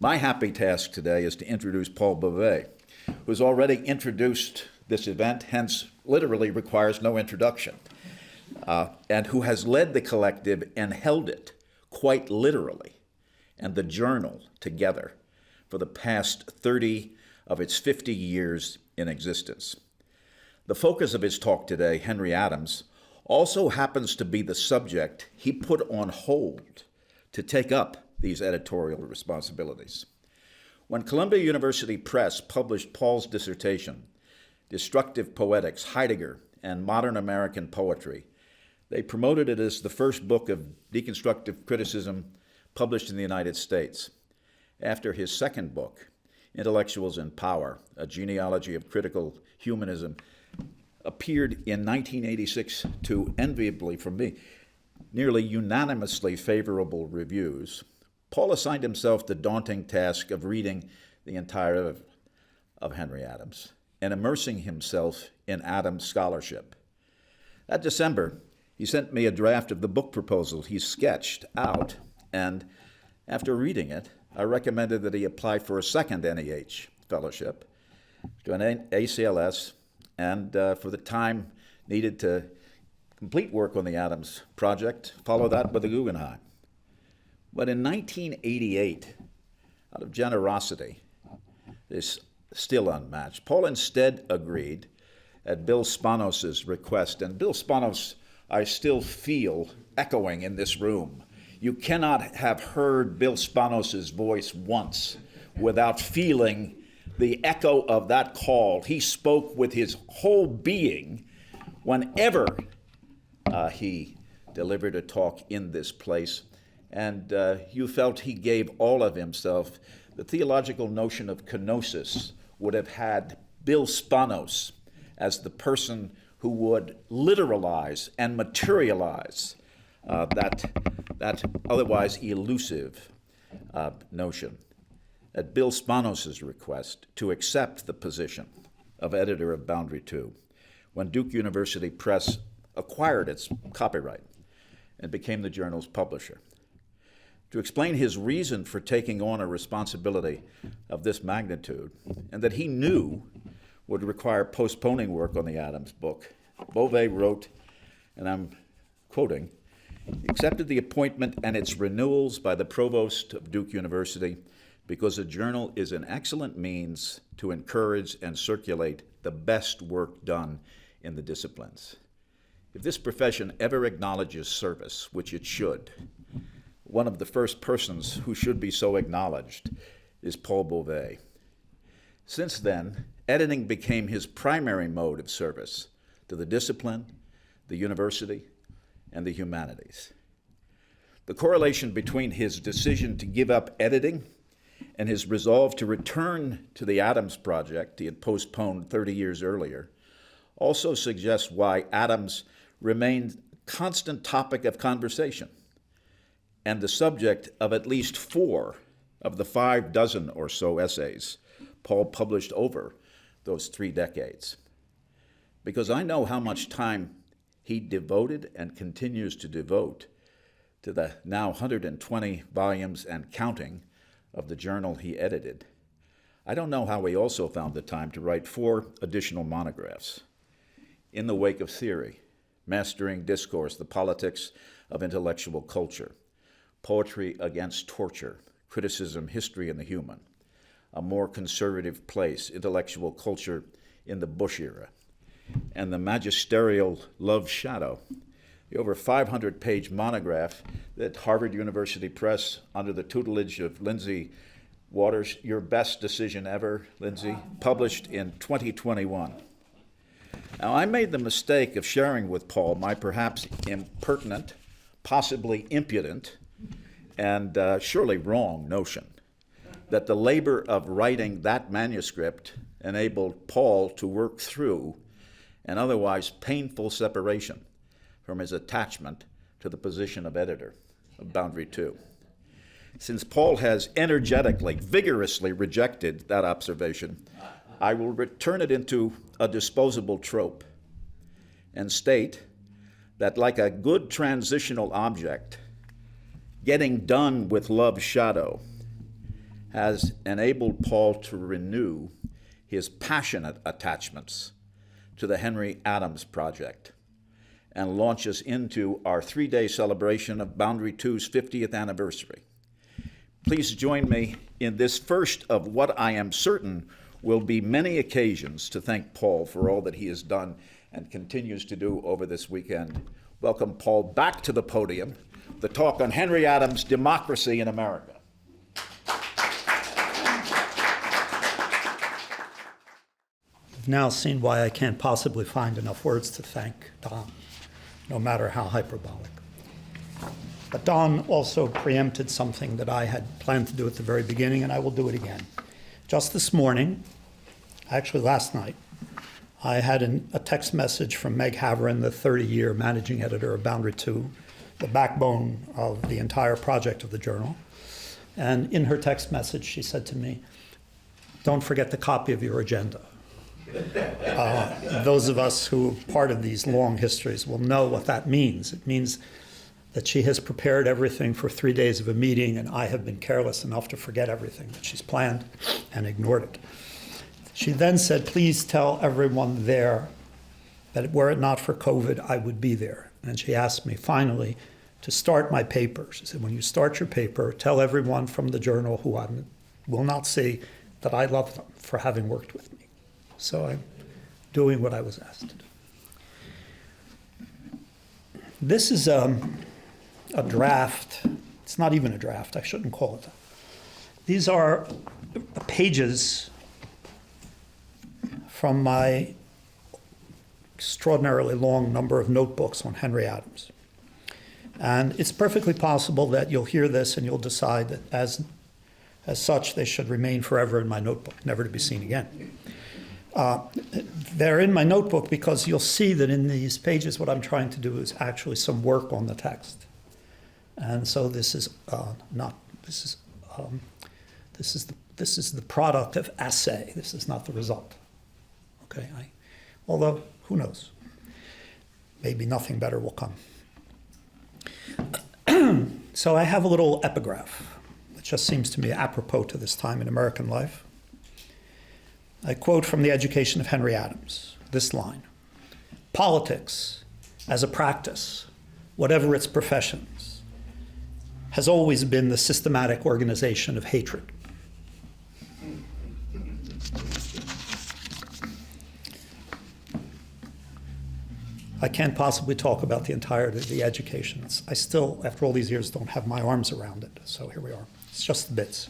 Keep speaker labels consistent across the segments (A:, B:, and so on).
A: My happy task today is to introduce Paul Bové, who's already introduced this event, hence literally requires no introduction, and who has led the collective and held it quite literally, and the journal together for the past 30 of its 50 years in existence. The focus of his talk today, Henry Adams, also happens to be the subject he put on hold to take up these editorial responsibilities. When Columbia University Press published Paul's dissertation, Destructive Poetics, Heidegger, and Modern American Poetry, they promoted it as the first book of deconstructive criticism published in the United States. After his second book, Intellectuals in Power, A Genealogy of Critical Humanism, appeared in 1986 to, enviably for me, nearly unanimously favorable reviews, Paul assigned himself the daunting task of reading the entire of Henry Adams and immersing himself in Adams scholarship. That December, he sent me a draft of the book proposal he sketched out, and after reading it, I recommended that he apply for a second NEH fellowship to an ACLS and for the time needed to complete work on the Adams project, follow that with the Guggenheim. But in 1988, out of generosity, is still unmatched, Paul instead agreed at Bill Spanos' request. And Bill Spanos, I still feel echoing in this room. You cannot have heard Bill Spanos' voice once without feeling the echo of that call. He spoke with his whole being whenever he delivered a talk in this place. And you felt he gave all of himself. The theological notion of kenosis would have had Bill Spanos as the person who would literalize and materialize that otherwise elusive notion. At Bill Spanos' request to accept the position of editor of Boundary 2, when Duke University Press acquired its copyright and became the journal's publisher. To explain his reason for taking on a responsibility of this magnitude, and that he knew would require postponing work on the Adams book, Bové wrote, and I'm quoting, "Accepted the appointment and its renewals by the provost of Duke University because a journal is an excellent means to encourage and circulate the best work done in the disciplines. If this profession ever acknowledges service, which it should, one of the first persons who should be so acknowledged is Paul Bové. Since then, editing became his primary mode of service to the discipline, the university, and the humanities. The correlation between his decision to give up editing and his resolve to return to the Adams project he had postponed 30 years earlier also suggests why Adams remained a constant topic of conversation and the subject of at least 4 of the 5 dozen or so essays Paul published over those 3 decades. Because I know how much time he devoted and continues to devote to the now 120 volumes and counting of the journal he edited, I don't know how he also found the time to write 4 additional monographs. In the Wake of Theory, Mastering Discourse, The Politics of Intellectual Culture, Poetry Against Torture, Criticism, History, and the Human, A More Conservative Place, Intellectual Culture in the Bush Era, and the magisterial Love Shadow, the over 500-page monograph that Harvard University Press, under the tutelage of Lindsay Waters, Your Best Decision Ever, Lindsay, published in 2021. Now, I made the mistake of sharing with Paul my perhaps impertinent, possibly impudent, and surely wrong notion that the labor of writing that manuscript enabled Paul to work through an otherwise painful separation from his attachment to the position of editor of Boundary 2. Since Paul has energetically, vigorously rejected that observation, I will return it into a disposable trope and state that, like a good transitional object, getting done with Love's Shadow has enabled Paul to renew his passionate attachments to the Henry Adams Project and launch us into our 3-day celebration of Boundary 2's 50th anniversary. Please join me in this first of what I am certain will be many occasions to thank Paul for all that he has done and continues to do over this weekend. Welcome Paul back to the podium, the talk on Henry Adams' Democracy in America.
B: I've now seen why I can't possibly find enough words to thank Don, no matter how hyperbolic. But Don also preempted something that I had planned to do at the very beginning, and I will do it again. Just this morning, actually last night, I had a text message from Meg Haverin, the 30-year managing editor of Boundary 2, the backbone of the entire project of the journal. And in her text message, she said to me, "Don't forget the copy of your agenda." Those of us who are part of these long histories will know what that means. It means that she has prepared everything for 3 days of a meeting, and I have been careless enough to forget everything that she's planned and ignored it. She then said, "Please tell everyone there that were it not for COVID, I would be there." And she asked me finally to start my paper. She said, "When you start your paper, tell everyone from the journal who I will not see that I love them for having worked with me." So I'm doing what I was asked to do. This is a draft. It's not even a draft. I shouldn't call it that. These are pages from my extraordinarily long number of notebooks on Henry Adams. And it's perfectly possible that you'll hear this and you'll decide that as such they should remain forever in my notebook, never to be seen again. They're in my notebook because you'll see that in these pages what I'm trying to do is actually some work on the text. And so this is the product of essay. This is not the result. Okay, although who knows? Maybe nothing better will come. So I have a little epigraph that just seems to me apropos to this time in American life. I quote from The Education of Henry Adams, this line: "Politics, as a practice, whatever its professions, has always been the systematic organization of hatred." I can't possibly talk about the entirety of The Education. I still, after all these years, don't have my arms around it, so here we are. It's just the bits.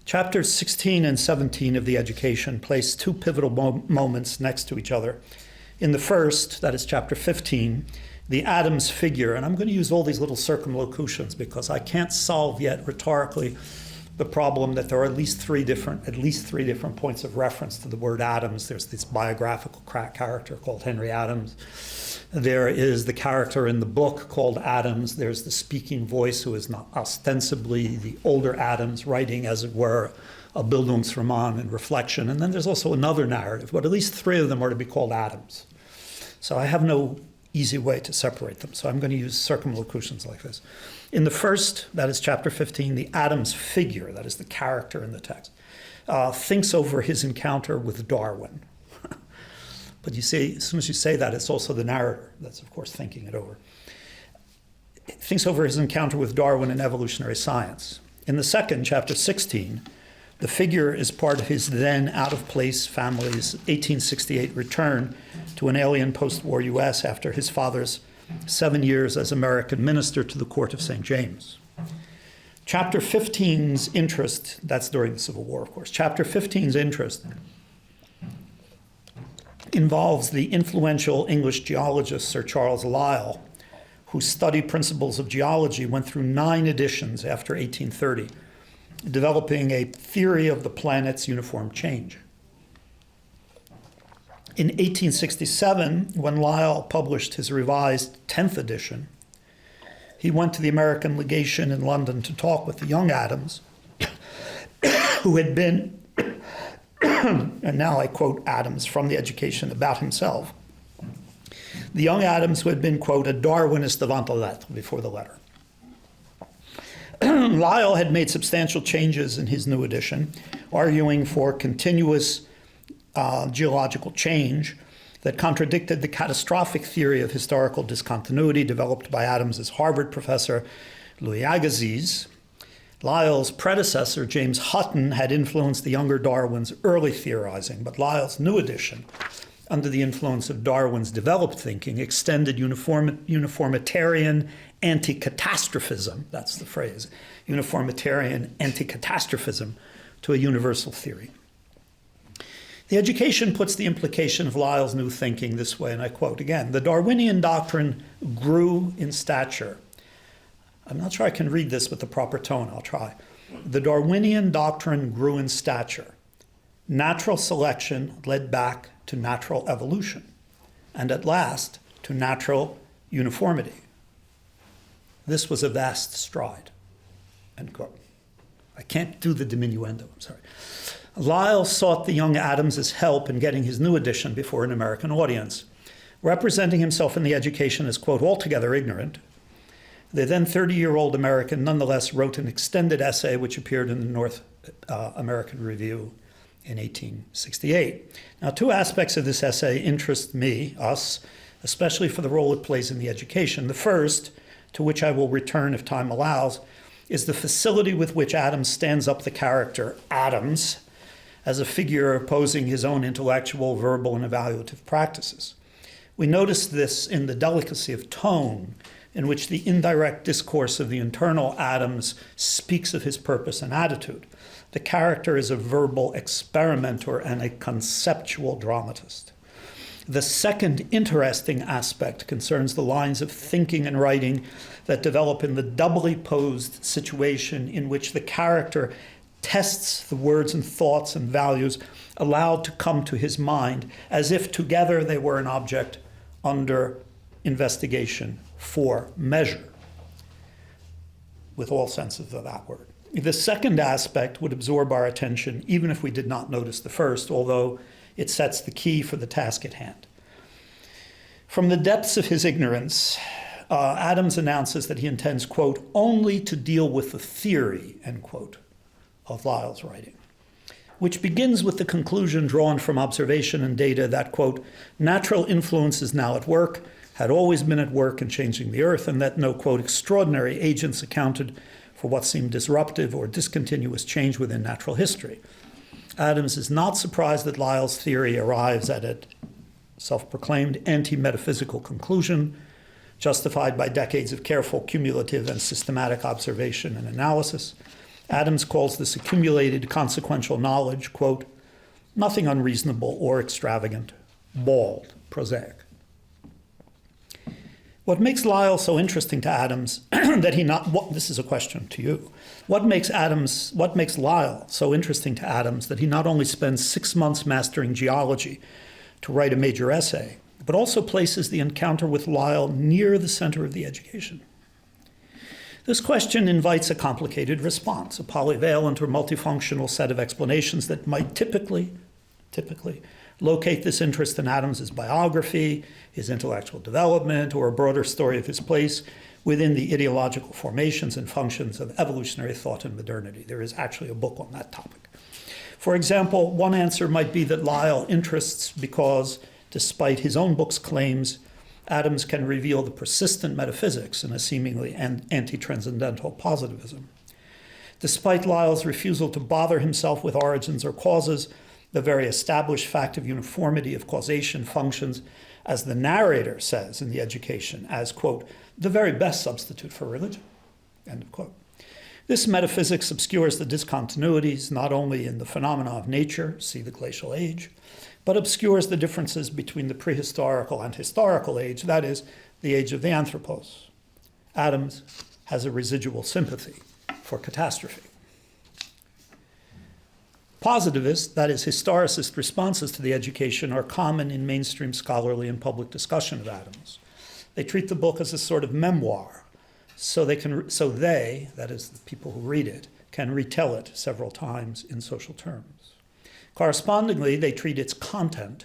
B: Chapters 16 and 17 of The Education place two pivotal moments next to each other. In the first, that is chapter 15, the Adams figure, and I'm going to use all these little circumlocutions because I can't solve yet rhetorically the problem that there are at least three different points of reference to the word Adams. There's this biographical character called Henry Adams. There is the character in the book called Adams. There's the speaking voice who is not ostensibly the older Adams, writing, as it were, a Bildungsroman and reflection. And then there's also another narrative, but at least three of them are to be called Adams. So I have no easy way to separate them. So I'm going to use circumlocutions like this. In the first, that is chapter 15, the Adams figure, that is the character in the text, thinks over his encounter with Darwin. But you see, as soon as you say that, it's also the narrator that's, of course, thinking it over. It thinks over his encounter with Darwin in evolutionary science. In the second, chapter 16, the figure is part of his then out-of-place family's 1868 return to an alien post-war U.S. after his father's 7 years as American minister to the court of St. James. Chapter 15's interest, that's during the Civil War, of course. Chapter 15's interest involves the influential English geologist Sir Charles Lyell, whose study principles of geology went through 9 editions after 1830, developing a theory of the planet's uniform change. In 1867, when Lyell published his revised 10th edition, he went to the American legation in London to talk with the young Adams, who had been, and now I quote Adams from The Education about himself, the young Adams who had been, quote, a Darwinist avant la lettre, before the letter. Lyle had made substantial changes in his new edition, arguing for continuous geological change that contradicted the catastrophic theory of historical discontinuity developed by Adams's Harvard professor Louis Agassiz. Lyell's predecessor, James Hutton, had influenced the younger Darwin's early theorizing, but Lyell's new edition, under the influence of Darwin's developed thinking, extended uniformitarian anti-catastrophism, that's the phrase, uniformitarian anti-catastrophism to a universal theory. The Education puts the implication of Lyell's new thinking this way, and I quote again, "The Darwinian doctrine grew in stature." I'm not sure I can read this with the proper tone, I'll try. "The Darwinian doctrine grew in stature. Natural selection led back to natural evolution, and at last to natural uniformity. This was a vast stride." End quote. I can't do the diminuendo, I'm sorry. Lyle sought the young Adams's help in getting his new edition before an American audience, representing himself in the Education as, quote, altogether ignorant. The then 30-year-old American nonetheless wrote an extended essay which appeared in the North American Review in 1868. Now, two aspects of this essay interest me, us, especially for the role it plays in the Education. The first, to which I will return if time allows, is the facility with which Adams stands up the character Adams as a figure opposing his own intellectual, verbal, and evaluative practices. We notice this in the delicacy of tone in which the indirect discourse of the internal Adams speaks of his purpose and attitude. The character is a verbal experimenter and a conceptual dramatist. The second interesting aspect concerns the lines of thinking and writing that develop in the doubly posed situation in which the character tests the words and thoughts and values allowed to come to his mind as if together they were an object under investigation for measure, with all senses of that word. The second aspect would absorb our attention even if we did not notice the first, although it sets the key for the task at hand. From the depths of his ignorance, Adams announces that he intends, quote, only to deal with the theory, end quote, of Lyell's writing, which begins with the conclusion drawn from observation and data that, quote, natural influence is now at work, had always been at work in changing the earth, and that no, quote, extraordinary agents accounted for what seemed disruptive or discontinuous change within natural history. Adams is not surprised that Lyell's theory arrives at a self-proclaimed anti-metaphysical conclusion, justified by decades of careful, cumulative, and systematic observation and analysis. Adams calls this accumulated consequential knowledge, quote, nothing unreasonable or extravagant, bald, prosaic. What makes Lyell so interesting to Adams this is a question to you. What makes Lyell so interesting to Adams that he not only spends 6 months mastering geology to write a major essay, but also places the encounter with Lyell near the center of the Education? This question invites a complicated response, a polyvalent or multifunctional set of explanations that might typically locate this interest in Adams's biography, his intellectual development, or a broader story of his place within the ideological formations and functions of evolutionary thought and modernity. There is actually a book on that topic. For example, one answer might be that Lyell interests because, despite his own book's claims, Adams can reveal the persistent metaphysics in a seemingly anti-transcendental positivism. Despite Lyell's refusal to bother himself with origins or causes, the very established fact of uniformity of causation functions, as the narrator says in the Education, as, quote, the very best substitute for religion, end of quote. This metaphysics obscures the discontinuities not only in the phenomena of nature, see the glacial age, but obscures the differences between the prehistorical and historical age, that is, the age of the anthropos. Adams has a residual sympathy for catastrophe. Positivist, that is, historicist responses to the Education are common in mainstream scholarly and public discussion of Adams. They treat the book as a sort of memoir, so they, that is, the people who read it, can retell it several times in social terms. Correspondingly, they treat its content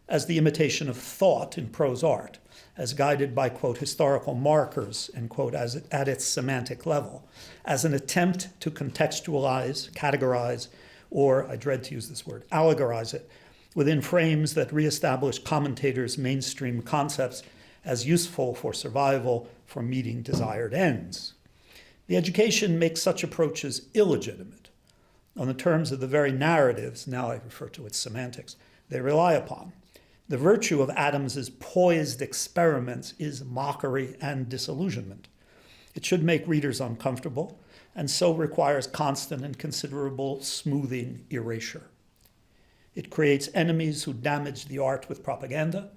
B: as the imitation of thought in prose art, as guided by, quote, historical markers, end quote, at its semantic level, as an attempt to contextualize, categorize, or, I dread to use this word, allegorize it, within frames that reestablish commentators' mainstream concepts as useful for survival, for meeting desired ends. The education makes such approaches illegitimate on the terms of the very narratives, now I refer to its semantics, they rely upon. The virtue of Adams's poised experiments is mockery and disillusionment. It should make readers uncomfortable, and so requires constant and considerable smoothing erasure. It creates enemies who damage the art with propaganda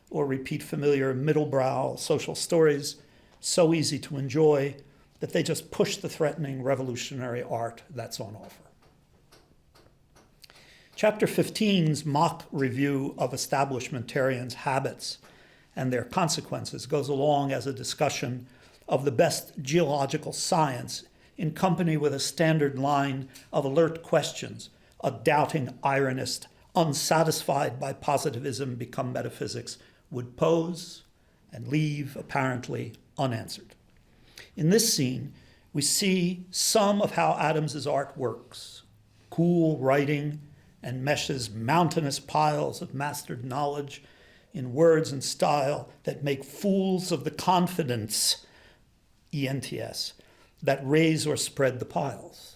B: or repeat familiar middle-brow social stories so easy to enjoy that they just push the threatening revolutionary art that's on offer. Chapter 15's mock review of establishmentarians' habits and their consequences goes along as a discussion of the best geological science in company with a standard line of alert questions a doubting ironist, unsatisfied by positivism become metaphysics, would pose and leave apparently unanswered. In this scene, we see some of how Adams's art works. Cool writing enmeshes mountainous piles of mastered knowledge in words and style that make fools of the confidence, ENTS, that raise or spread the piles.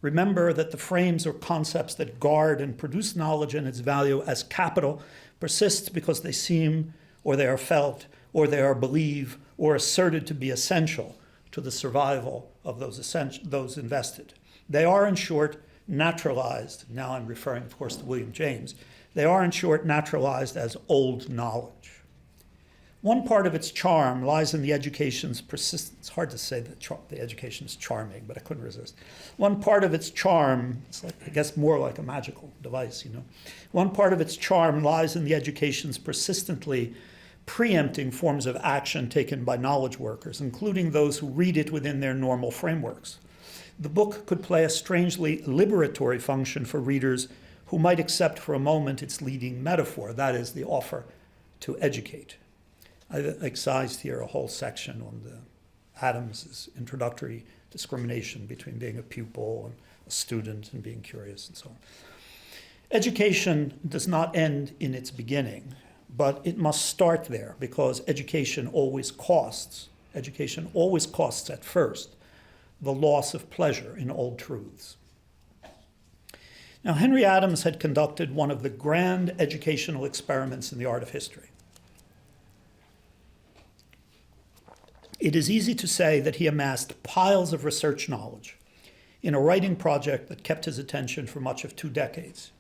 B: Remember that the frames or concepts that guard and produce knowledge and its value as capital persist because they seem, or they are felt, or they are believed, or asserted to be essential to the survival of those invested. They are, in short, naturalized. Now I'm referring, of course, to William James. They are, in short, naturalized as old knowledge. One part of its charm lies in the education's persistence. It's hard to say that the education is charming, but I couldn't resist. One part of its charm, it's like, I guess more like a magical device, One part of its charm lies in the education's persistently preempting forms of action taken by knowledge workers, including those who read it within their normal frameworks. The book could play a strangely liberatory function for readers who might accept for a moment its leading metaphor, that is, the offer to educate. I excised here a whole section on Adams's introductory discrimination between being a pupil and a student and being curious and so on. Education does not end in its beginning, but it must start there because education always costs. Education always costs at first the loss of pleasure in old truths. Now, Henry Adams had conducted one of the grand educational experiments in the art of history. It is easy to say that he amassed piles of research knowledge in a writing project that kept his attention for much of 2 decades.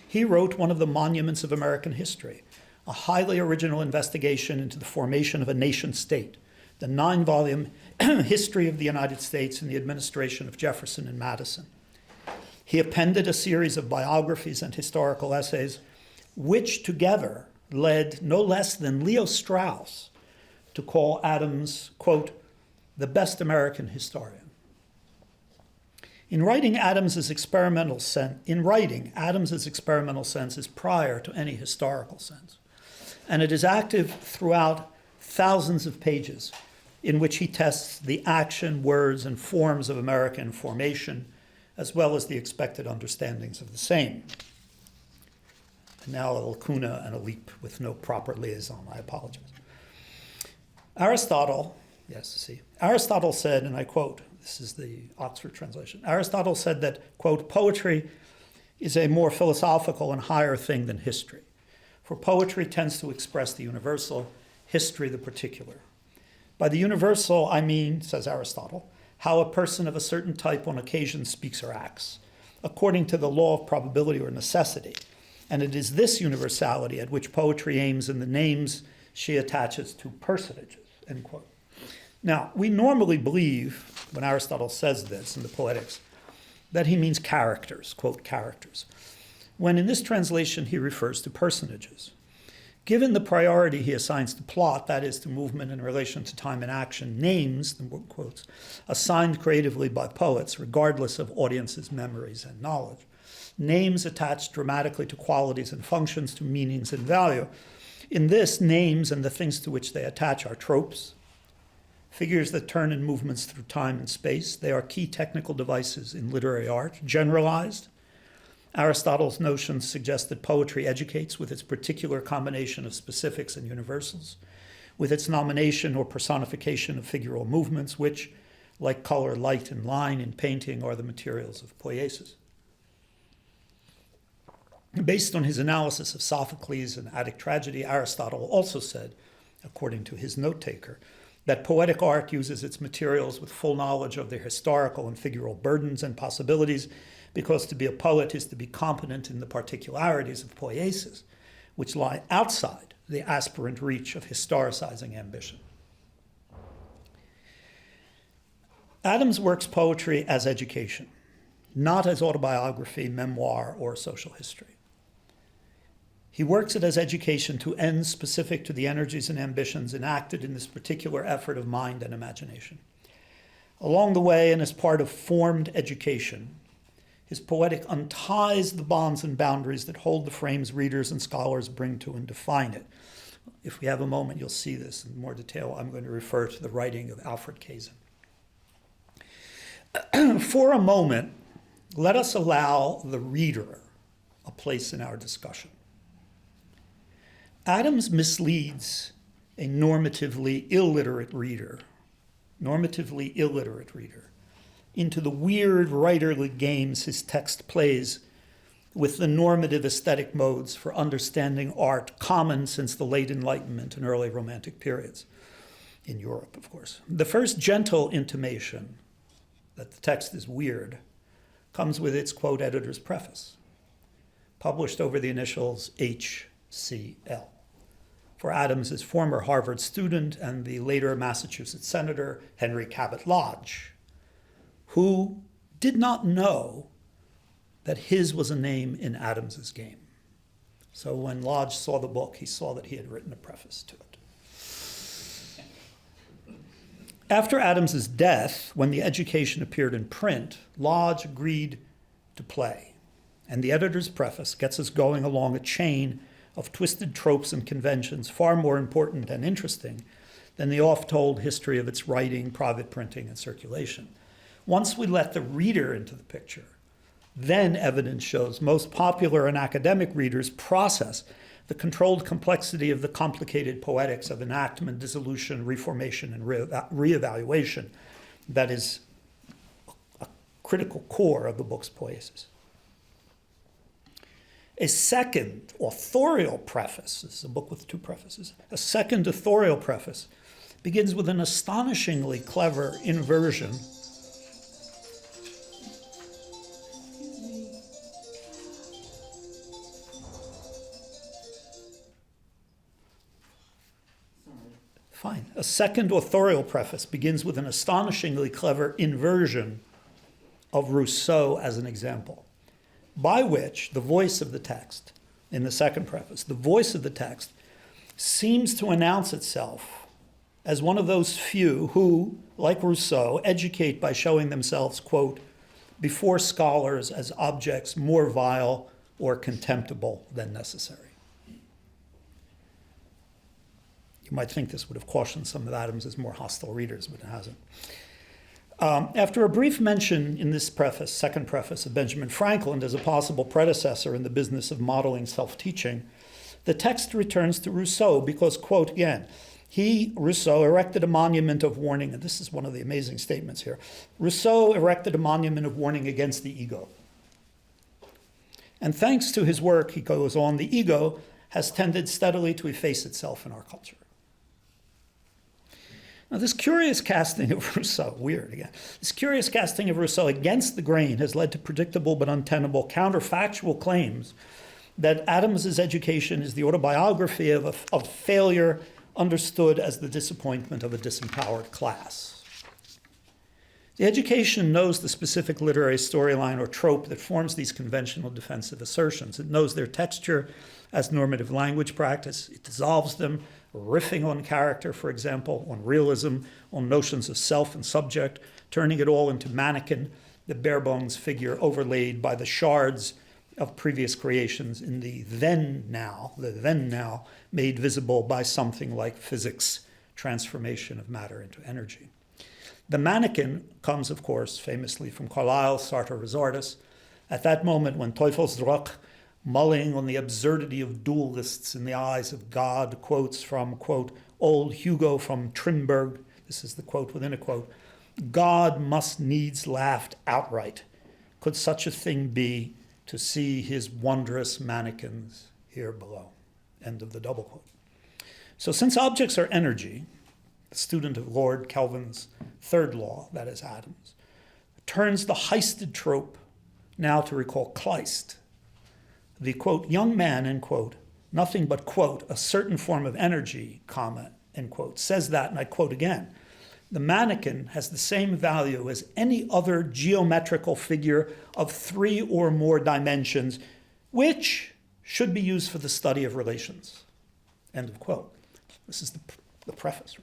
B: He wrote one of the monuments of American history, a highly original investigation into the formation of a nation state, the 9-volume History of the United States in the Administration of Jefferson and Madison. He appended a series of biographies and historical essays, which together led no less than Leo Strauss to call Adams, quote, the best American historian. In writing, Adams's experimental sense is prior to any historical sense, and it is active throughout thousands of pages in which he tests the action, words, and forms of American formation, as well as the expected understandings of the same. And now a lacuna and a leap with no proper liaison, I apologize. Aristotle said, and I quote, this is the Oxford translation, Aristotle said that, quote, poetry is a more philosophical and higher thing than history. For poetry tends to express the universal, history the particular. By the universal, I mean, says Aristotle, how a person of a certain type on occasion speaks or acts, according to the law of probability or necessity. And it is this universality at which poetry aims in the names she attaches to personages, end quote. Now, we normally believe, when Aristotle says this in the Poetics, that he means characters, quote, characters, when in this translation he refers to personages. Given the priority he assigns to plot, that is, to movement in relation to time and action, names, the quotes, assigned creatively by poets, regardless of audiences' memories and knowledge, names attached dramatically to qualities and functions, to meanings and value, In this, names and the things to which they attach are tropes, figures that turn in movements through time and space. They are key technical devices in literary art, generalized. Aristotle's notions suggest that poetry educates with its particular combination of specifics and universals, with its nomination or personification of figural movements, which, like color, light, and line in painting, are the materials of poiesis. Based on his analysis of Sophocles and Attic tragedy, Aristotle also said, according to his note-taker, that poetic art uses its materials with full knowledge of their historical and figural burdens and possibilities, because to be a poet is to be competent in the particularities of poiesis, which lie outside the aspirant reach of historicizing ambition. Adams works poetry as education, not as autobiography, memoir, or social history. He works it as education to ends specific to the energies and ambitions enacted in this particular effort of mind and imagination. Along the way, and as part of formed education, his poetic unties the bonds and boundaries that hold the frames readers and scholars bring to and define it. If we have a moment, you'll see this in more detail. I'm going to refer to the writing of Alfred Kaizen. For a moment, let us allow the reader a place in our discussion. Adams misleads a normatively illiterate reader into the weird writerly games his text plays with the normative aesthetic modes for understanding art common since the late Enlightenment and early Romantic periods, in Europe, of course. The first gentle intimation that the text is weird comes with its, quote, editor's preface, published over the initials HCL. For Adams, his former Harvard student and the later Massachusetts Senator Henry Cabot Lodge, who did not know that his was a name in Adams's game. So when Lodge saw the book, he saw that he had written a preface to it. After Adams's death, when the Education appeared in print, Lodge agreed to play, and the editor's preface gets us going along a chain of twisted tropes and conventions far more important and interesting than the oft-told history of its writing, private printing, and circulation. Once we let the reader into the picture, then evidence shows most popular and academic readers process the controlled complexity of the complicated poetics of enactment, dissolution, reformation, and reevaluation that is a critical core of the book's poiesis. A second authorial preface, this is a book with two prefaces, a second authorial preface begins with an astonishingly clever inversion A second authorial preface begins with an astonishingly clever inversion of Rousseau as an example, by which the voice of the text, in the second preface, the voice of the text seems to announce itself as one of those few who, like Rousseau, educate by showing themselves, quote, before scholars as objects more vile or contemptible than necessary. You might think this would have cautioned some of Adams's more hostile readers, but it hasn't. After a brief mention in this preface, second preface, of Benjamin Franklin as a possible predecessor in the business of modeling self-teaching, the text returns to Rousseau because, quote, again, he, Rousseau, erected a monument of warning, and this is one of the amazing statements here. Rousseau erected a monument of warning against the ego. And thanks to his work, he goes on, the ego has tended steadily to efface itself in our culture. Now, this curious casting of Rousseau, weird again, this curious casting of Rousseau against the grain has led to predictable but untenable counterfactual claims that Adams's Education is the autobiography of failure understood as the disappointment of a disempowered class. The Education knows the specific literary storyline or trope that forms these conventional defensive assertions. It knows their texture as normative language practice. It dissolves them, riffing on character, for example, on realism, on notions of self and subject, turning it all into mannequin, the bare bones figure overlaid by the shards of previous creations in the then now made visible by something like physics' transformation of matter into energy. The mannequin comes, of course, famously from Carlyle, Sartor Resartus. At that moment when Teufelsdrock, mulling on the absurdity of duelists in the eyes of God, quotes from, quote, old Hugo from Trimberg, this is the quote within a quote, God must needs laughed outright. Could such a thing be, to see his wondrous mannequins here below? End of the double quote. So since objects are energy, the student of Lord Kelvin's third law, that is atoms, turns the heisted trope now to recall Kleist. The, quote, young man, end quote, nothing but, quote, a certain form of energy, comma, end quote, says that, and I quote again, the mannequin has the same value as any other geometrical figure of 3 or more dimensions, which should be used for the study of relations. End of quote. This is the preface.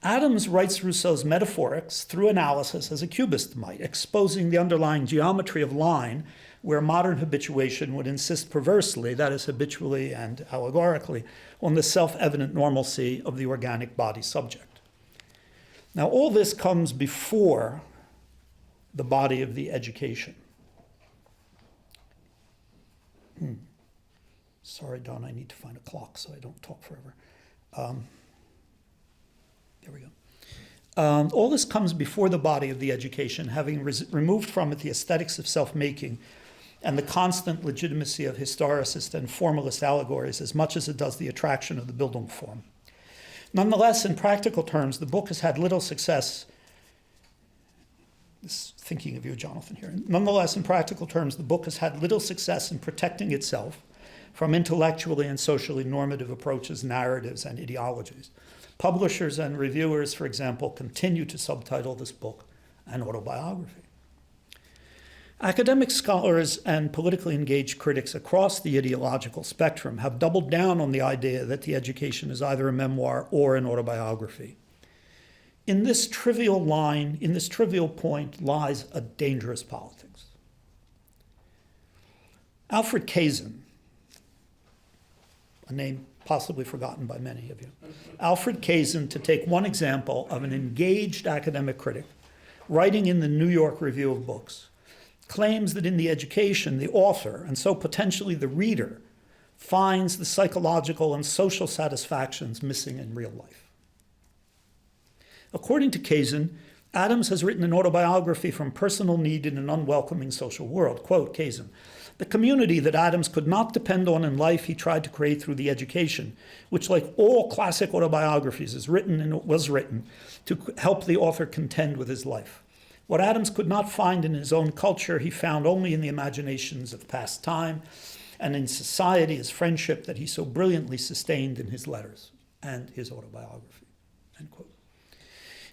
B: Adams writes Rousseau's metaphorics through analysis as a cubist might, exposing the underlying geometry of line where modern habituation would insist perversely, that is habitually and allegorically, on the self-evident normalcy of the organic body subject. Now, all this comes before the body of the education. Sorry, Don, I need to find a clock so I don't talk forever. There we go. All this comes before the body of the education, having removed from it the aesthetics of self-making and the constant legitimacy of historicist and formalist allegories as much as it does the attraction of the Bildungsform. Nonetheless, in practical terms, the book has had little success. Thinking of you, Jonathan, here. Nonetheless, in practical terms, the book has had little success in protecting itself from intellectually and socially normative approaches, narratives, and ideologies. Publishers and reviewers, for example, continue to subtitle this book an autobiography. Academic scholars and politically engaged critics across the ideological spectrum have doubled down on the idea that the education is either a memoir or an autobiography. In this trivial point lies a dangerous politics. Alfred Kaizen, a name possibly forgotten by many of you. Alfred Kaizen, to take one example of an engaged academic critic, writing in the New York Review of Books, claims that in the education, the author, and so potentially the reader, finds the psychological and social satisfactions missing in real life. According to Kaizen, Adams has written an autobiography from personal need in an unwelcoming social world. Quote, Kaizen, the community that Adams could not depend on in life he tried to create through the education, which like all classic autobiographies was written to help the author contend with his life. What Adams could not find in his own culture, he found only in the imaginations of past time and in society as friendship that he so brilliantly sustained in his letters and his autobiography, end quote.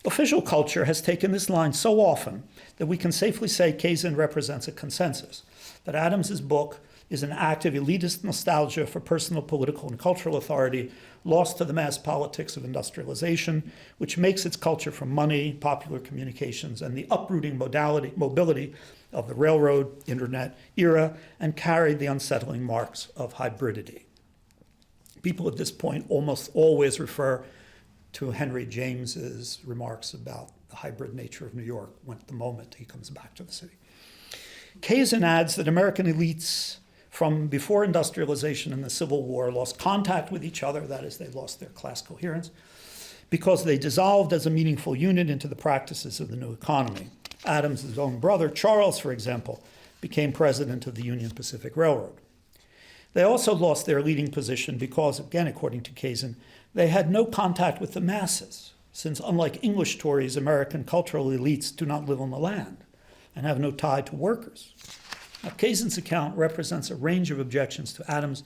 B: Official culture has taken this line so often that we can safely say Kaizen represents a consensus, that Adams's book is an act of elitist nostalgia for personal, political, and cultural authority lost to the mass politics of industrialization, which makes its culture from money, popular communications, and the uprooting mobility of the railroad, internet era, and carried the unsettling marks of hybridity. People at this point almost always refer to Henry James's remarks about the hybrid nature of New York the moment he comes back to the city. Kaizen adds that American elites from before industrialization and the Civil War lost contact with each other, that is, they lost their class coherence, because they dissolved as a meaningful unit into the practices of the new economy. Adams's own brother, Charles, for example, became president of the Union Pacific Railroad. They also lost their leading position because, again, according to Kaizen, they had no contact with the masses, since unlike English Tories, American cultural elites do not live on the land and have no tie to workers. Now, Kaizen's account represents a range of objections to Adams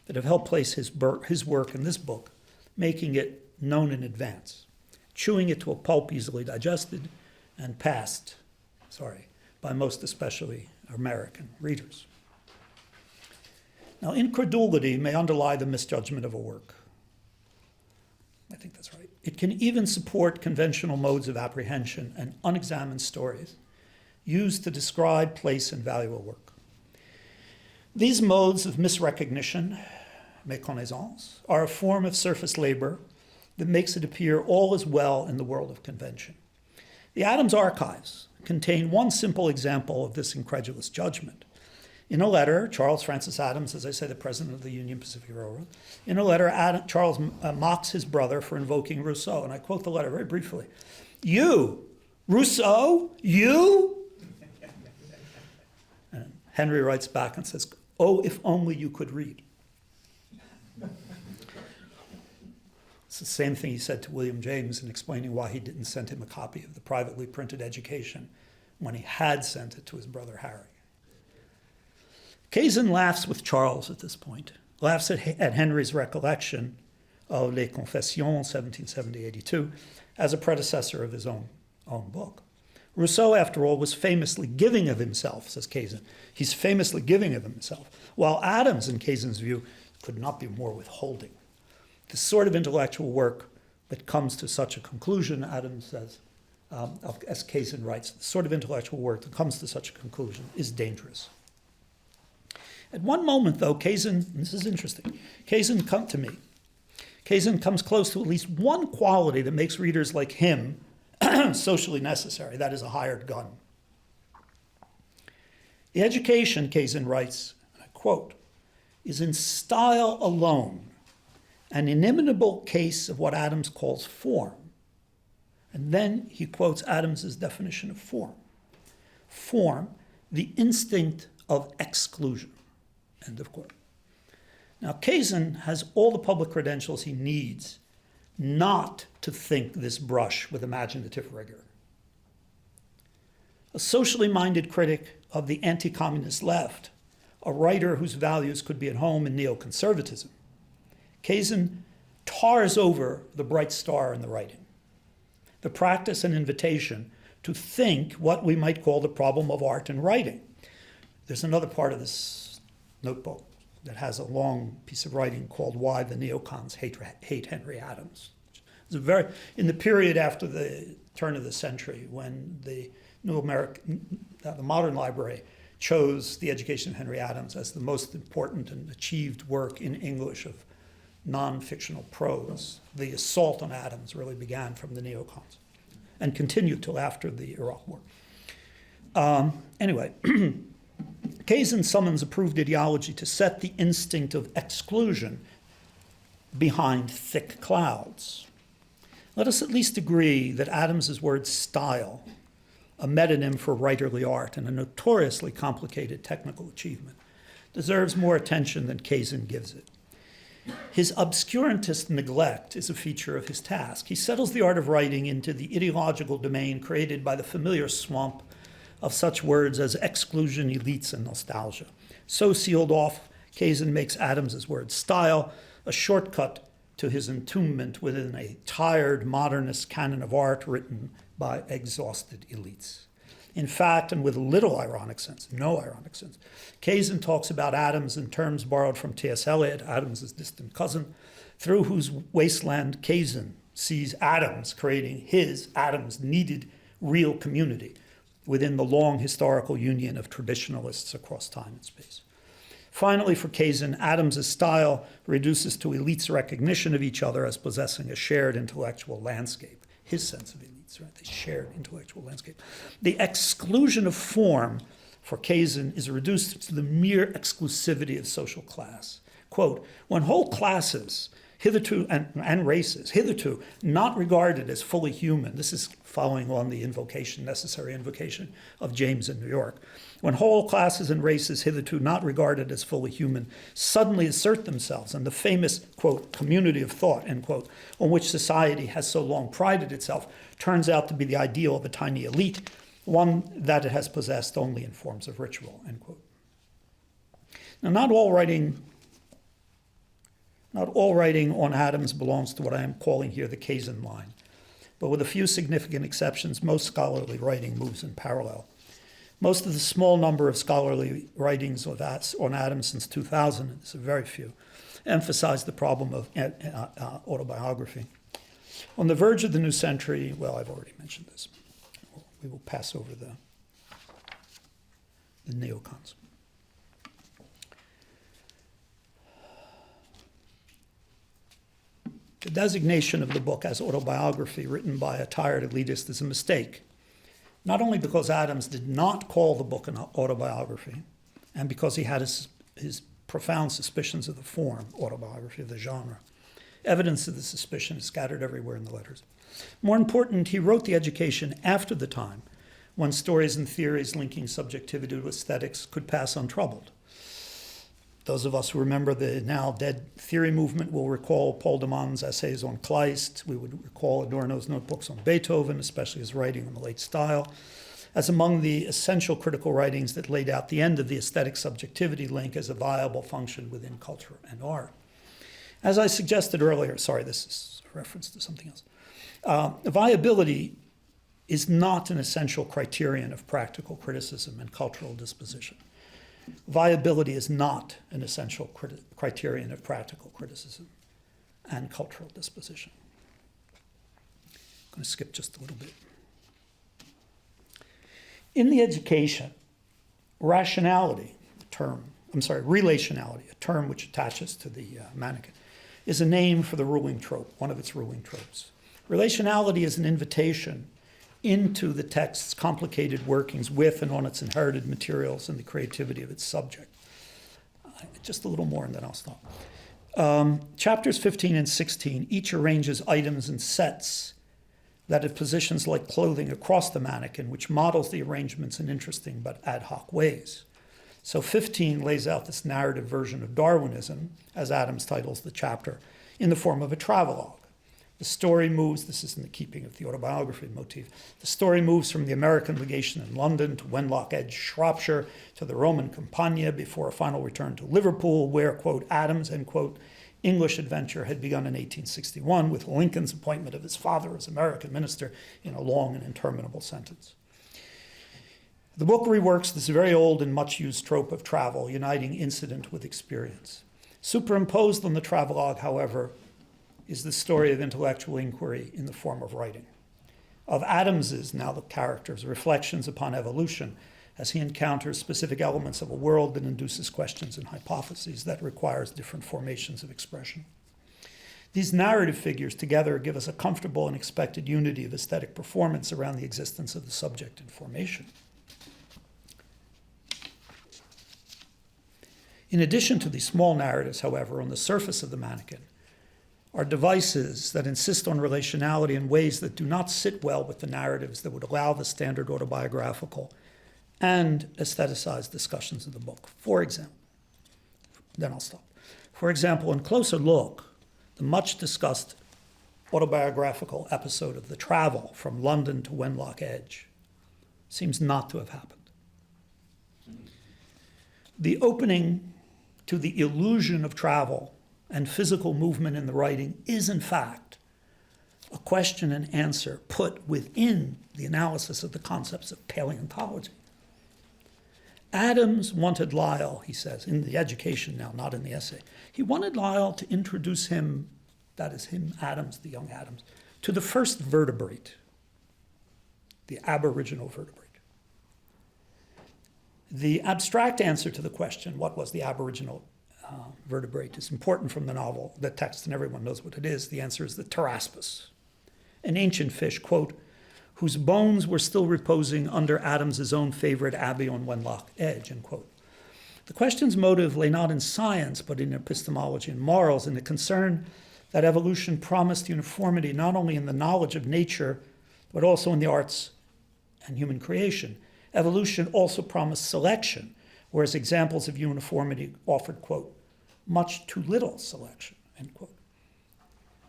B: that have helped place his work in this book, making it known in advance, chewing it to a pulp easily digested and passed, by most especially American readers. Now, incredulity may underlie the misjudgment of a work. I think that's right. It can even support conventional modes of apprehension and unexamined stories used to describe, place, and value a work. These modes of misrecognition, méconnaissance, are a form of surface labor that makes it appear all is well in the world of convention. The Adams archives contain one simple example of this incredulous judgment. In a letter, Charles Francis Adams, as I say, the president of the Union Pacific Railroad, in a letter, Charles mocks his brother for invoking Rousseau. And I quote the letter very briefly. "You, Rousseau, you?" And Henry writes back and says, "Oh, if only you could read." It's the same thing he said to William James in explaining why he didn't send him a copy of the privately printed Education when he had sent it to his brother Harry. Kaizen laughs with Charles at this point, laughs at Henry's recollection of Les Confessions, 1770-82, as a predecessor of his own book. Rousseau, after all, was famously giving of himself, says Kaizen. He's famously giving of himself, while Adams, in Kaizen's view, could not be more withholding. The sort of intellectual work that comes to such a conclusion, Adams says, as Kaizen writes, the sort of intellectual work that comes to such a conclusion is dangerous. At one moment, though, Kaizen, this is interesting, Kaizen comes close to at least one quality that makes readers like him socially necessary, that is a hired gun. The Education, Kaizen writes, and I quote, is in style alone an inimitable case of what Adams calls form. And then he quotes Adams's definition of form. Form, the instinct of exclusion. End of quote. Now, Kaizen has all the public credentials he needs not to think this brush with imaginative rigor. A socially minded critic of the anti-communist left, a writer whose values could be at home in neoconservatism, Kaizen tars over the bright star in the writing, the practice and invitation to think what we might call the problem of art and writing. There's another part of this notebook that has a long piece of writing called Why the Neocons Hate Henry Adams. It's in the period after the turn of the century, when the modern library chose The Education of Henry Adams as the most important and achieved work in English of non-fictional prose, the assault on Adams really began from the neocons and continued till after the Iraq War. Anyway, Kaizen summons approved ideology to set the instinct of exclusion behind thick clouds. Let us at least agree that Adams's word style, a metonym for writerly art and a notoriously complicated technical achievement, deserves more attention than Kaizen gives it. His obscurantist neglect is a feature of his task. He settles the art of writing into the ideological domain created by the familiar swamp of such words as exclusion, elites, and nostalgia. So sealed off, Kaizen makes Adams's word style a shortcut to his entombment within a tired modernist canon of art written by exhausted elites. In fact, and with little ironic sense, no ironic sense, Kaizen talks about Adams in terms borrowed from T.S. Eliot, Adams's distant cousin, through whose wasteland Kaizen sees Adams creating his, Adams' needed real community within the long historical union of traditionalists across time and space. Finally, for Kaizen, Adams's style reduces to elites' recognition of each other as possessing a shared intellectual landscape, his sense of elites, right? The shared intellectual landscape. The exclusion of form for Kaizen is reduced to the mere exclusivity of social class. Quote, when whole classes hitherto, and races, hitherto not regarded as fully human, this is following on the necessary invocation of James in New York, when whole classes and races hitherto not regarded as fully human suddenly assert themselves in the famous, quote, community of thought, end quote, on which society has so long prided itself, turns out to be the ideal of a tiny elite, one that it has possessed only in forms of ritual, end quote. Now, not all writing on Adams belongs to what I am calling here the Kaizen line, but with a few significant exceptions, most scholarly writing moves in parallel. Most of the small number of scholarly writings on Adams since 2000, and it's a very few, emphasize the problem of autobiography. On the verge of the new century, well, I've already mentioned this. We will pass over the neocons. The designation of the book as autobiography written by a tired elitist is a mistake, not only because Adams did not call the book an autobiography, and because he had his profound suspicions of the form, autobiography, of the genre. Evidence of the suspicion is scattered everywhere in the letters. More important, he wrote The Education after the time when stories and theories linking subjectivity to aesthetics could pass untroubled. Those of us who remember the now dead theory movement will recall Paul de Man's essays on Kleist. We would recall Adorno's notebooks on Beethoven, especially his writing in the late style, as among the essential critical writings that laid out the end of the aesthetic subjectivity link as a viable function within culture and art. As I suggested earlier, sorry, this is a reference to something else. Viability is not an essential criterion of practical criticism and cultural disposition. Viability is not an essential criterion of practical criticism and cultural disposition. I'm going to skip just a little bit. In The Education, relationality, a term which attaches to the mannequin, is a name for the ruling trope, one of its ruling tropes. Relationality is an invitation into the text's complicated workings with and on its inherited materials and the creativity of its subject. Just a little more and then I'll stop. Chapters 15 and 16 each arranges items and sets that have positions like clothing across the mannequin, which models the arrangements in interesting but ad hoc ways. So 15 lays out this narrative version of Darwinism, as Adams titles the chapter, in the form of a travelogue. The story moves, this is in the keeping of the autobiography motif, the story moves from the American legation in London to Wenlock Edge, Shropshire, to the Roman Campagna before a final return to Liverpool, where, quote, Adams, end quote, English adventure had begun in 1861 with Lincoln's appointment of his father as American minister in a long and interminable sentence. The book reworks this very old and much used trope of travel, uniting incident with experience. Superimposed on the travelogue, however, is the story of intellectual inquiry in the form of writing. Of Adams's, now the character's, reflections upon evolution as he encounters specific elements of a world that induces questions and hypotheses that requires different formations of expression. These narrative figures together give us a comfortable and expected unity of aesthetic performance around the existence of the subject and formation. In addition to these small narratives, however, on the surface of the mannequin, are devices that insist on relationality in ways that do not sit well with the narratives that would allow the standard autobiographical and aestheticized discussions of the book. For example, then I'll stop. For example, in Closer Look, the much discussed autobiographical episode of the travel from London to Wenlock Edge seems not to have happened. The opening to the illusion of travel and physical movement in the writing is, in fact, a question and answer put within the analysis of the concepts of paleontology. Adams wanted Lyell, he says, in The Education now, not in the essay, he wanted Lyell to introduce him, that is him, Adams, the young Adams, to the first vertebrate, the aboriginal vertebrate. The abstract answer to the question, what was the aboriginal vertebrate, is important from the novel, the text, and everyone knows what it is. The answer is the Pteraspis, an ancient fish, quote, whose bones were still reposing under Adams's own favorite abbey on Wenlock Edge, end quote. The question's motive lay not in science, but in epistemology and morals, in the concern that evolution promised uniformity not only in the knowledge of nature, but also in the arts and human creation. Evolution also promised selection, whereas examples of uniformity offered, quote, much too little selection, end quote.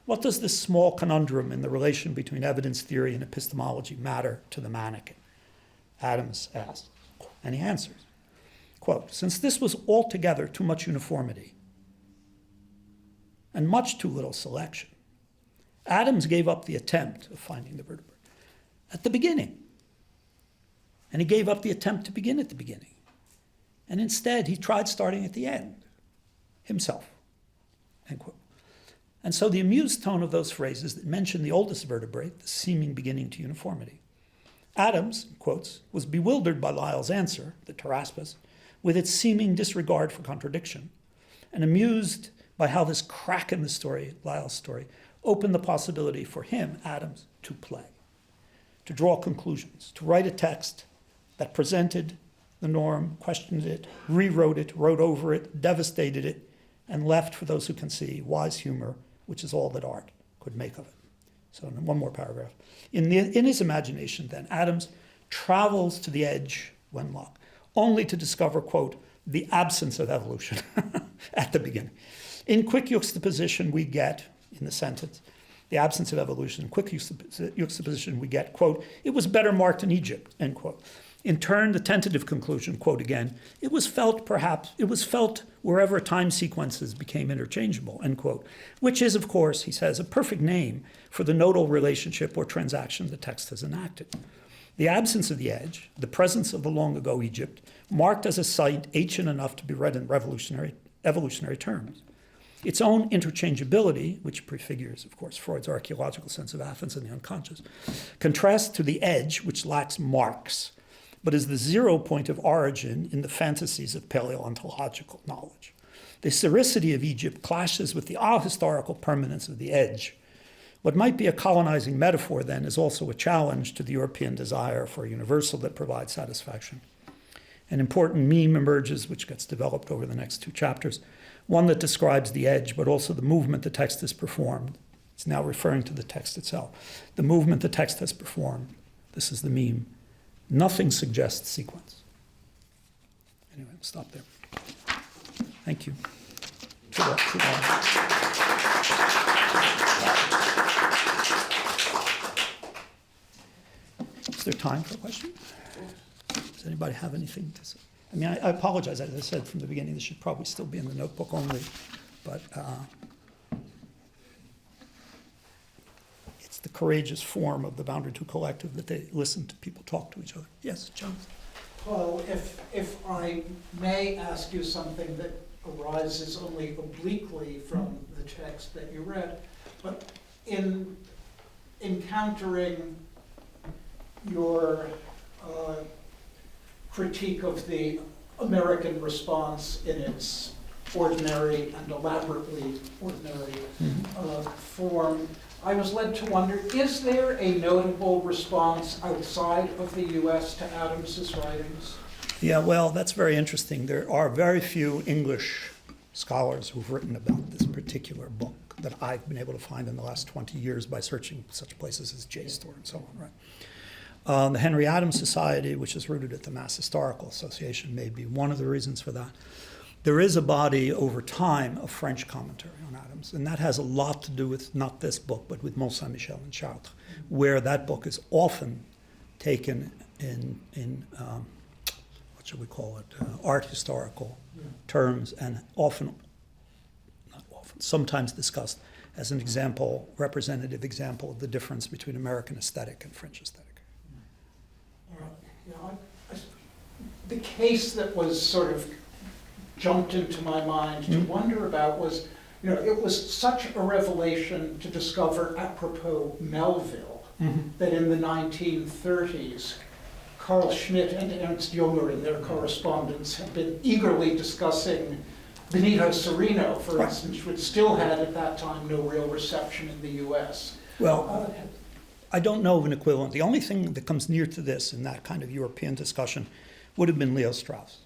B: What does this small conundrum in the relation between evidence theory and epistemology matter to the mannequin? Adams asks, and he answers, quote, since this was altogether too much uniformity and much too little selection, Adams gave up the attempt of finding the vertebrate at the beginning. And he gave up the attempt to begin at the beginning. And instead, he tried starting at the end, himself, end quote. And so the amused tone of those phrases that mention the oldest vertebrate, the seeming beginning to uniformity. Adams, quotes, was bewildered by Lyell's answer, the Pteraspis, with its seeming disregard for contradiction, and amused by how this crack in the story, Lyell's story, opened the possibility for him, Adams, to play, to draw conclusions, to write a text that presented the norm, questioned it, rewrote it, wrote over it, devastated it, and left, for those who can see, wise humor, which is all that art could make of it. So one more paragraph. In his imagination, then, Adams travels to the edge, Wenlock, only to discover, quote, the absence of evolution at the beginning. In quick juxtaposition, we get, in the sentence, the absence of evolution, in quick juxtaposition, we get, quote, it was better marked in Egypt, end quote. In turn, the tentative conclusion, quote again, it was felt wherever time sequences became interchangeable, end quote, which is, of course, he says, a perfect name for the nodal relationship or transaction the text has enacted. The absence of the edge, the presence of the long ago Egypt, marked as a site ancient enough to be read in evolutionary terms. Its own interchangeability, which prefigures, of course, Freud's archaeological sense of Athens and the unconscious, contrasts to the edge, which lacks marks, but is the 0 point of origin in the fantasies of paleontological knowledge. The historicity of Egypt clashes with the ahistorical permanence of the edge. What might be a colonizing metaphor, then, is also a challenge to the European desire for a universal that provides satisfaction. An important meme emerges, which gets developed over the next 2 chapters, one that describes the edge, but also the movement the text has performed. It's now referring to the text itself. The movement the text has performed. This is the meme. Nothing suggests sequence. Anyway, we'll stop there. Thank you. Too long. Is there time for a question? Does anybody have anything to say? I mean, I apologize. As I said from the beginning, this should probably still be in the notebook only, but it's the courageous form of the Boundary 2 Collective that they listen to people talk to each other. Yes, John?
C: Paul, if I may ask you something that arises only obliquely from the text that you read, but in encountering your critique of the American response in its ordinary and elaborately ordinary form, I was led to wonder, is there a notable response outside of the U.S. to Adams's writings?
B: Yeah, well, that's very interesting. There are very few English scholars who've written about this particular book that I've been able to find in the last 20 years by searching such places as JSTOR and so on, right? The Henry Adams Society, which is rooted at the Mass Historical Association, may be one of the reasons for that. There is a body over time of French commentary on Adams, and that has a lot to do with not this book, but with Mont Saint-Michel and Chartres, where that book is often taken in what should we call it, art historical terms, and sometimes discussed as an example, representative example of the difference between American aesthetic and French aesthetic.
C: The case that was sort of jumped into my mind to wonder about was, it was such a revelation to discover, apropos Melville, that in the 1930s, Carl Schmitt and Ernst Junger in their correspondence had been eagerly discussing Benito Cereno, for instance, which still had at that time no real reception in the U.S.
B: Well, I don't know of an equivalent. The only thing that comes near to this in that kind of European discussion would have been Leo Strauss.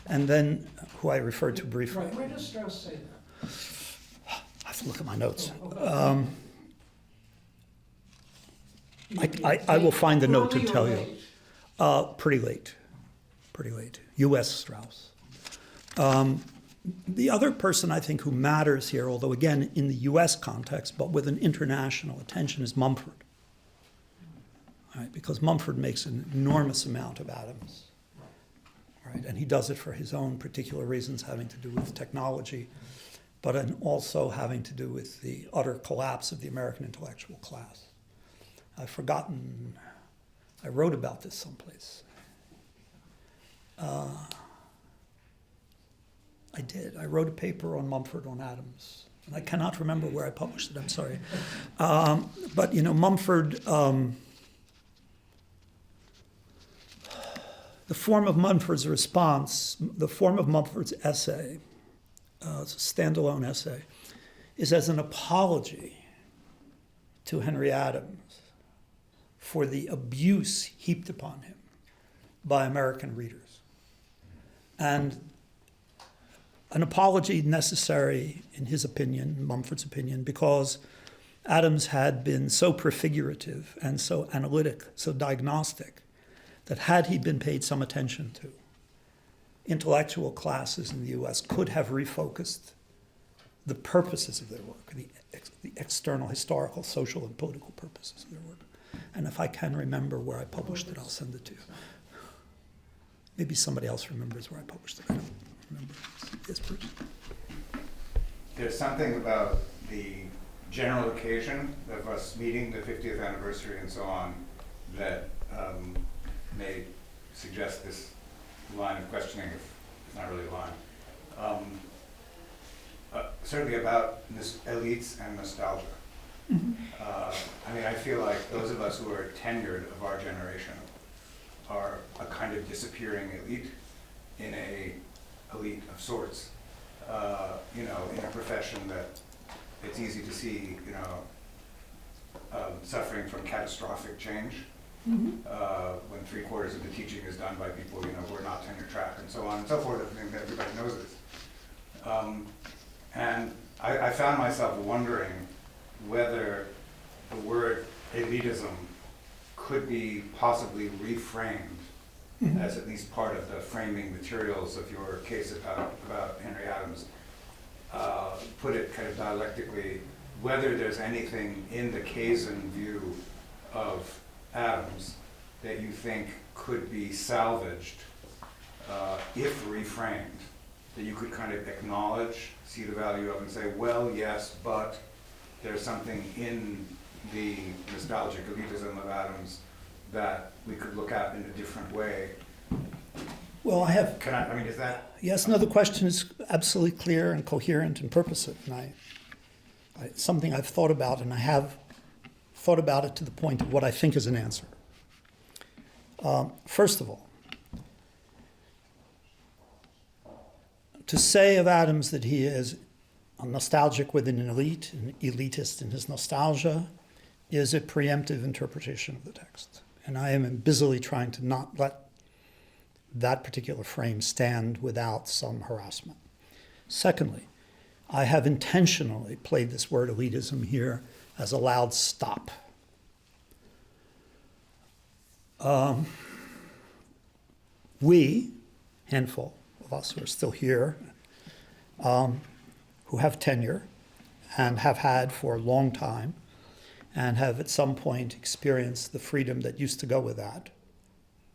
B: And then, who I referred to briefly.
C: Right. Where does Strauss say that?
B: I have to look at my notes. I will find the note to tell you. Pretty late. U.S. Strauss. The other person I think who matters here, although again in the U.S. context, but with an international attention, is Mumford. Right? Because Mumford makes an enormous amount of Adams. Right? And he does it for his own particular reasons having to do with technology, but also having to do with the utter collapse of the American intellectual class. I've forgotten, I wrote about this someplace. I did. I wrote a paper on Mumford on Adams. And I cannot remember where I published it, I'm sorry. But, Mumford, the form of Mumford's response, the form of Mumford's essay, it's a standalone essay, is as an apology to Henry Adams for the abuse heaped upon him by American readers. And an apology necessary, in his opinion, Mumford's opinion, because Adams had been so prefigurative and so analytic, so diagnostic, that had he been paid some attention to, intellectual classes in the US could have refocused the purposes of their work, the external, historical, social, and political purposes of their work. And if I can remember where I published it, I'll send it to you. Maybe somebody else remembers where I published it. I don't remember. Yes, Bruce?
D: There's something about the general occasion of us meeting the 50th anniversary and so on that may suggest this line of questioning, if it's not really a line. Certainly about this elites and nostalgia. I mean, I feel like those of us who are tenured of our generation are a kind of disappearing elite in a elite of sorts. You know, in a profession that it's easy to see, you know, suffering from catastrophic change. When 3/4 of the teaching is done by people, you know, who are not tenure track and so on and so forth. I think everybody knows this. And I found myself wondering whether the word elitism could be possibly reframed as at least part of the framing materials of your case about Henry Adams. Put it kind of dialectically, whether there's anything in the Kaizen view of Adams that you think could be salvaged if reframed, that you could kind of acknowledge, see the value of, and say, well, yes, but there's something in the nostalgic elitism of Adams that we could look at in a different way.
B: Well, I have...
D: I mean, is that...
B: Yes, no, the question is absolutely clear and coherent and purposive. And it's something I've thought about, and I have thought about it to the point of what I think is an answer. First of all, to say of Adams that he is a nostalgic within an elite, an elitist in his nostalgia, is a preemptive interpretation of the text. And I am busily trying to not let that particular frame stand without some harassment. Secondly, I have intentionally played this word elitism here as a loud stop. We, handful of us who are still here, who have tenure and have had for a long time and have at some point experienced the freedom that used to go with that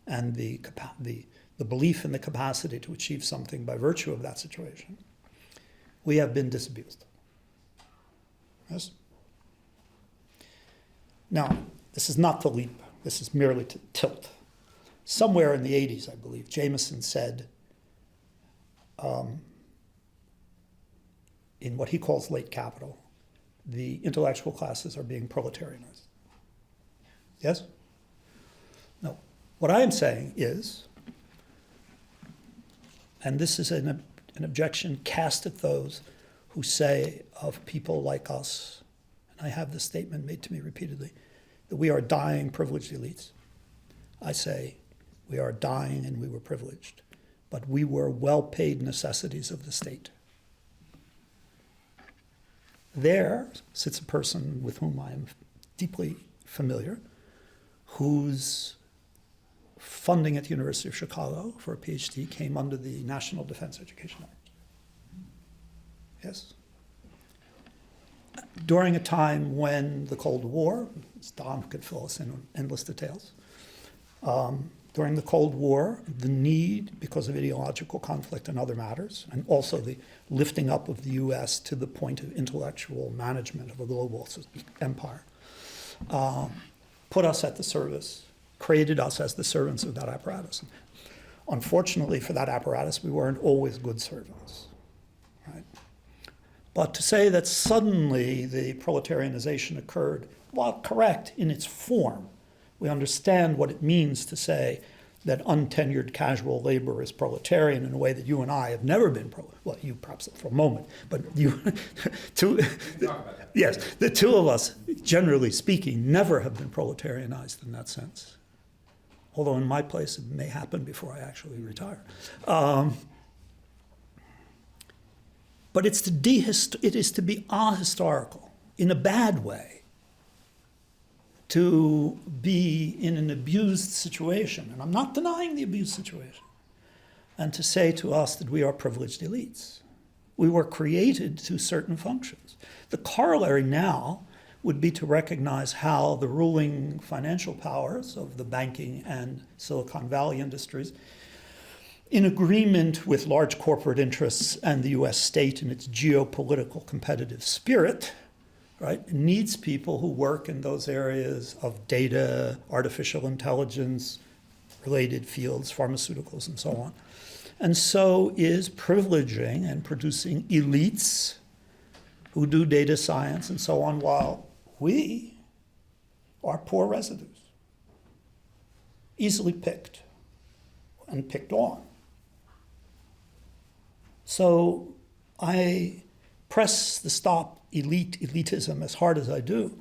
B: and the belief in the capacity to achieve something by virtue of that situation, we have been disabused. Yes? Now, this is not to leap. This is merely to tilt. Somewhere in the 80s, I believe, Jameson said, in what he calls late capital, the intellectual classes are being proletarianized. Yes? No. What I am saying is, and this is an objection cast at those who say of people like us, and I have this statement made to me repeatedly, that we are dying privileged elites. I say, we are dying and we were privileged, but we were well-paid necessities of the state. There sits a person with whom I am deeply familiar, whose funding at the University of Chicago for a PhD came under the National Defense Education Act. Yes? During a time when the Cold War, as Don could fill us in on endless details, during the Cold War, the need, because of ideological conflict and other matters, and also the lifting up of the US to the point of intellectual management of a global empire, put us at the service, created us as the servants of that apparatus. Unfortunately for that apparatus, we weren't always good servants. Right? But to say that suddenly the proletarianization occurred, while correct in its form, we understand what it means to say that untenured casual labor is proletarian in a way that you and I have never been well, you perhaps for a moment, but you, yes, the two of us, generally speaking, never have been proletarianized in that sense. Although in my place, it may happen before I actually retire. But it is to be ahistorical in a bad way, to be in an abused situation, and I'm not denying the abused situation, and to say to us that we are privileged elites. We were created to certain functions. The corollary now would be to recognize how the ruling financial powers of the banking and Silicon Valley industries, in agreement with large corporate interests and the US state in its geopolitical competitive spirit, right, needs people who work in those areas of data, artificial intelligence, related fields, pharmaceuticals, and so on. And so is privileging and producing elites who do data science and so on, while we are poor residues, easily picked and picked on. So I press the stop elitism as hard as I do,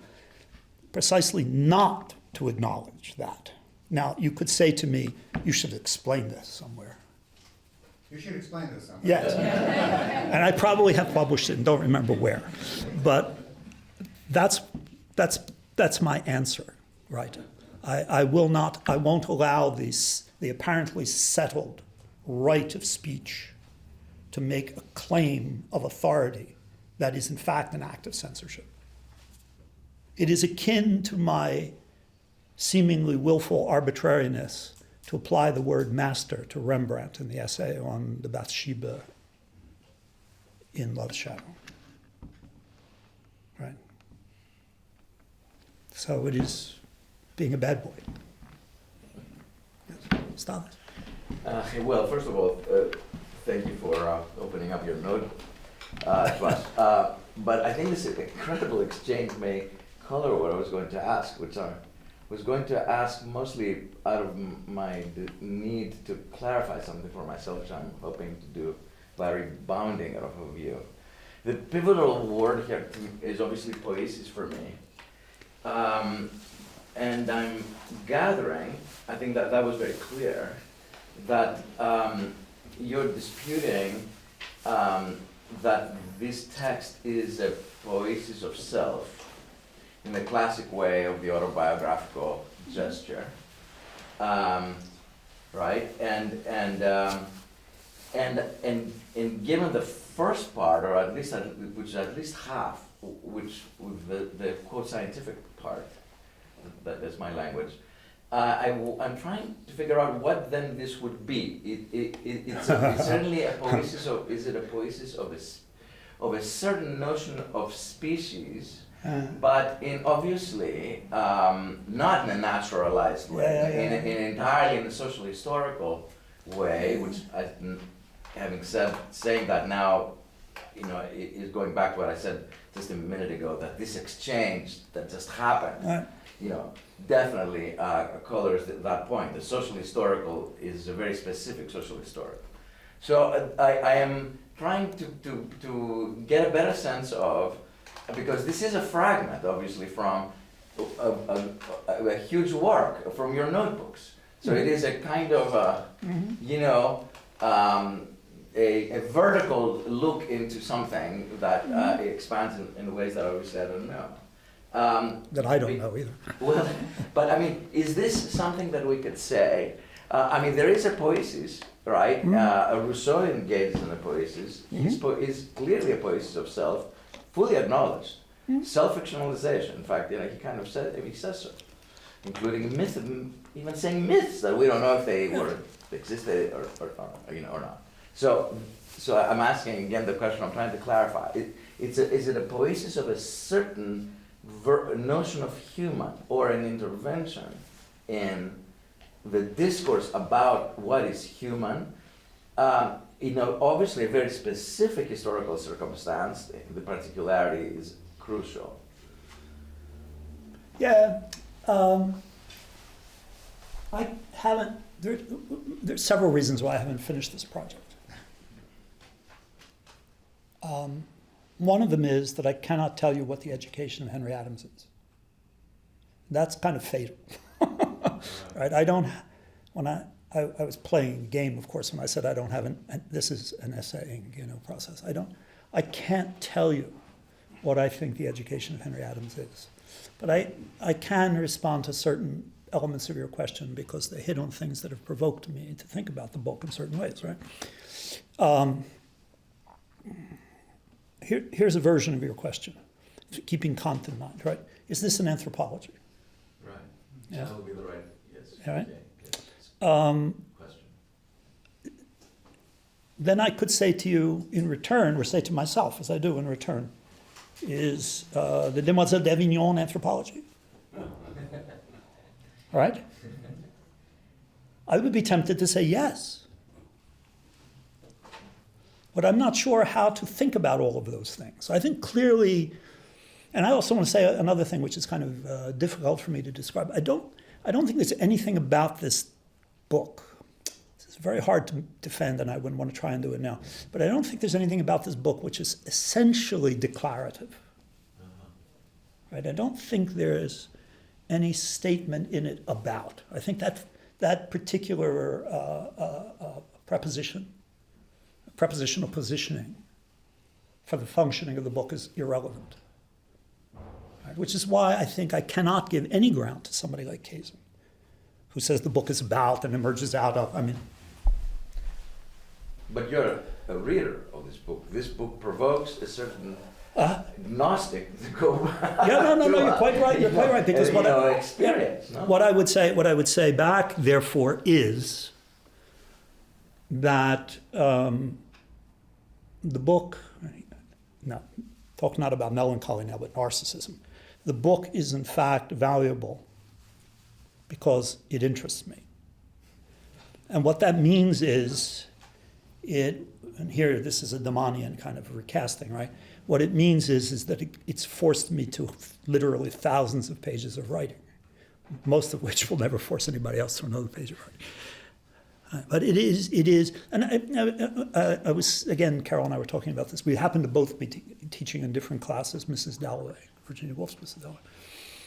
B: precisely not to acknowledge that. Now, you could say to me, you should explain this somewhere.
D: You should explain this somewhere.
B: Yes. And I probably have published it and don't remember where. But that's my answer, right? I won't allow the apparently settled right of speech to make a claim of authority that is in fact an act of censorship. It is akin to my seemingly willful arbitrariness to apply the word master to Rembrandt in the essay on the Bathsheba in Love's Shadow. Right? So it is being a bad boy. Yes. Stop it.
E: Well, first of all, thank you for opening up your note to us. But I think this incredible exchange may color what I was going to ask, which I was going to ask mostly out of my need to clarify something for myself, which I'm hoping to do by rebounding off of you. The pivotal word here is obviously poiesis for me. And I'm gathering, I think that was very clear, that you're disputing that this text is a poiesis of self in the classic way of the autobiographical gesture, right? And given the first part, or at least which is at least half, which with the quote scientific part, that is my language. I'm trying to figure out what then this would be. It's certainly a poiesis of. Is it a poiesis of a certain notion of species? But obviously not in a naturalized way, in entirely in a social historical way, which saying that now, is going back to what I said just a minute ago, that this exchange that just happened, definitely colors that point. The social historical is a very specific social historical. So I am trying to get a better sense of, because this is a fragment, obviously, from a huge work from your notebooks. So it is a kind of a vertical look into something that expands in ways that obviously I don't know.
B: That I don't know either.
E: Well, but I mean, is this something that we could say? There is a poiesis, right? Rousseau engages in a poiesis. He's clearly a poiesis of self, fully acknowledged. Self-fictionalization. In fact, he kind of he says so, including myth, even saying myths that we don't know if they existed or not. So I'm asking again the question I'm trying to clarify. Is it a poiesis of a certain notion of human or an intervention in the discourse about what is human? Obviously a very specific historical circumstance, the particularity is crucial.
B: Yeah. I haven't, there's several reasons why I haven't finished this project. One of them is that I cannot tell you what the education of Henry Adams is. That's kind of fatal. Right? I don't, when I was playing a game, of course, when I said I don't have this is an essaying, process. I can't tell you what I think the education of Henry Adams is. But I can respond to certain elements of your question because they hit on things that have provoked me to think about the book in certain ways, right? Here's a version of your question, keeping Kant in mind, right? Is this an anthropology?
E: Right.
B: Yeah.
E: That would be the right, yes.
B: All right.
E: Okay. Question.
B: Then I could say to you in return, or say to myself, as I do in return, is the Demoiselle d'Avignon anthropology? Right? I would be tempted to say yes. But I'm not sure how to think about all of those things. I think clearly, and I also want to say another thing which is kind of difficult for me to describe. I don't think there's anything about this book. It's very hard to defend, and I wouldn't want to try and do it now. But I don't think there's anything about this book which is essentially declarative. Right? I don't think there's any statement in it about. I think that particular prepositional positioning for the functioning of the book is irrelevant. Right? Which is why I think I cannot give any ground to somebody like Kaizen, who says the book is about and emerges out of,
E: But you're a reader of this book. This book provokes a certain Gnostic to go.
B: No, you're quite right. You're quite right, because
E: experience. No?
B: What I would say back, therefore, is that the book, talk not about melancholy now, but narcissism. The book is in fact valuable because it interests me. And what that means is and here this is a Damanian kind of recasting, right? What it means is that it's forced me to literally thousands of pages of writing, most of which will never force anybody else to another page of writing. But it is, and I was, again, Carol and I were talking about this. We happened to both be teaching in different classes, Mrs. Dalloway, Virginia Woolf's Mrs. Dalloway.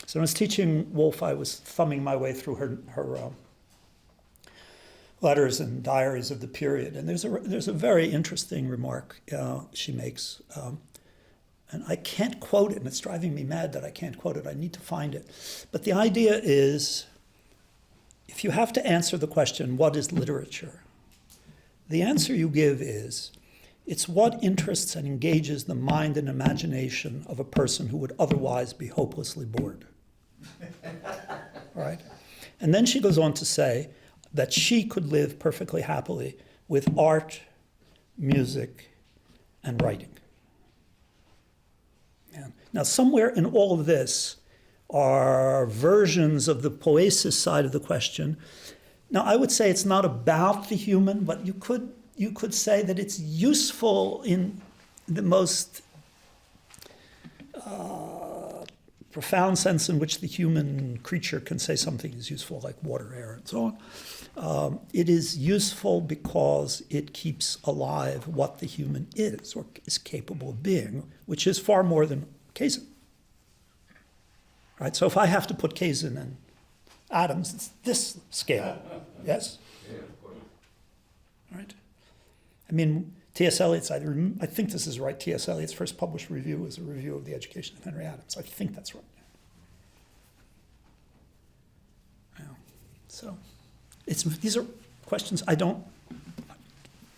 B: So when I was teaching Woolf, I was thumbing my way through her letters and diaries of the period. And there's a very interesting remark she makes. And I can't quote it, and it's driving me mad that I can't quote it. I need to find it. But the idea is, if you have to answer the question, what is literature? The answer you give is, it's what interests and engages the mind and imagination of a person who would otherwise be hopelessly bored. Right? And then she goes on to say that she could live perfectly happily with art, music, and writing. Yeah. Now, somewhere in all of this are versions of the poesis side of the question. Now, I would say it's not about the human, but you could say that it's useful in the most profound sense in which the human creature can say something is useful, like water, air, and so on. It is useful because it keeps alive what the human is or is capable of being, which is far more than Kaizen. Right? So if I have to put Kaizen and Adams, it's this scale. Yes?
E: Yeah, of course.
B: Right? I mean, T.S. Eliot's, I think this is right, T.S. Eliot's first published review was a review of the education of Henry Adams. I think that's right. Yeah. So these are questions I don't,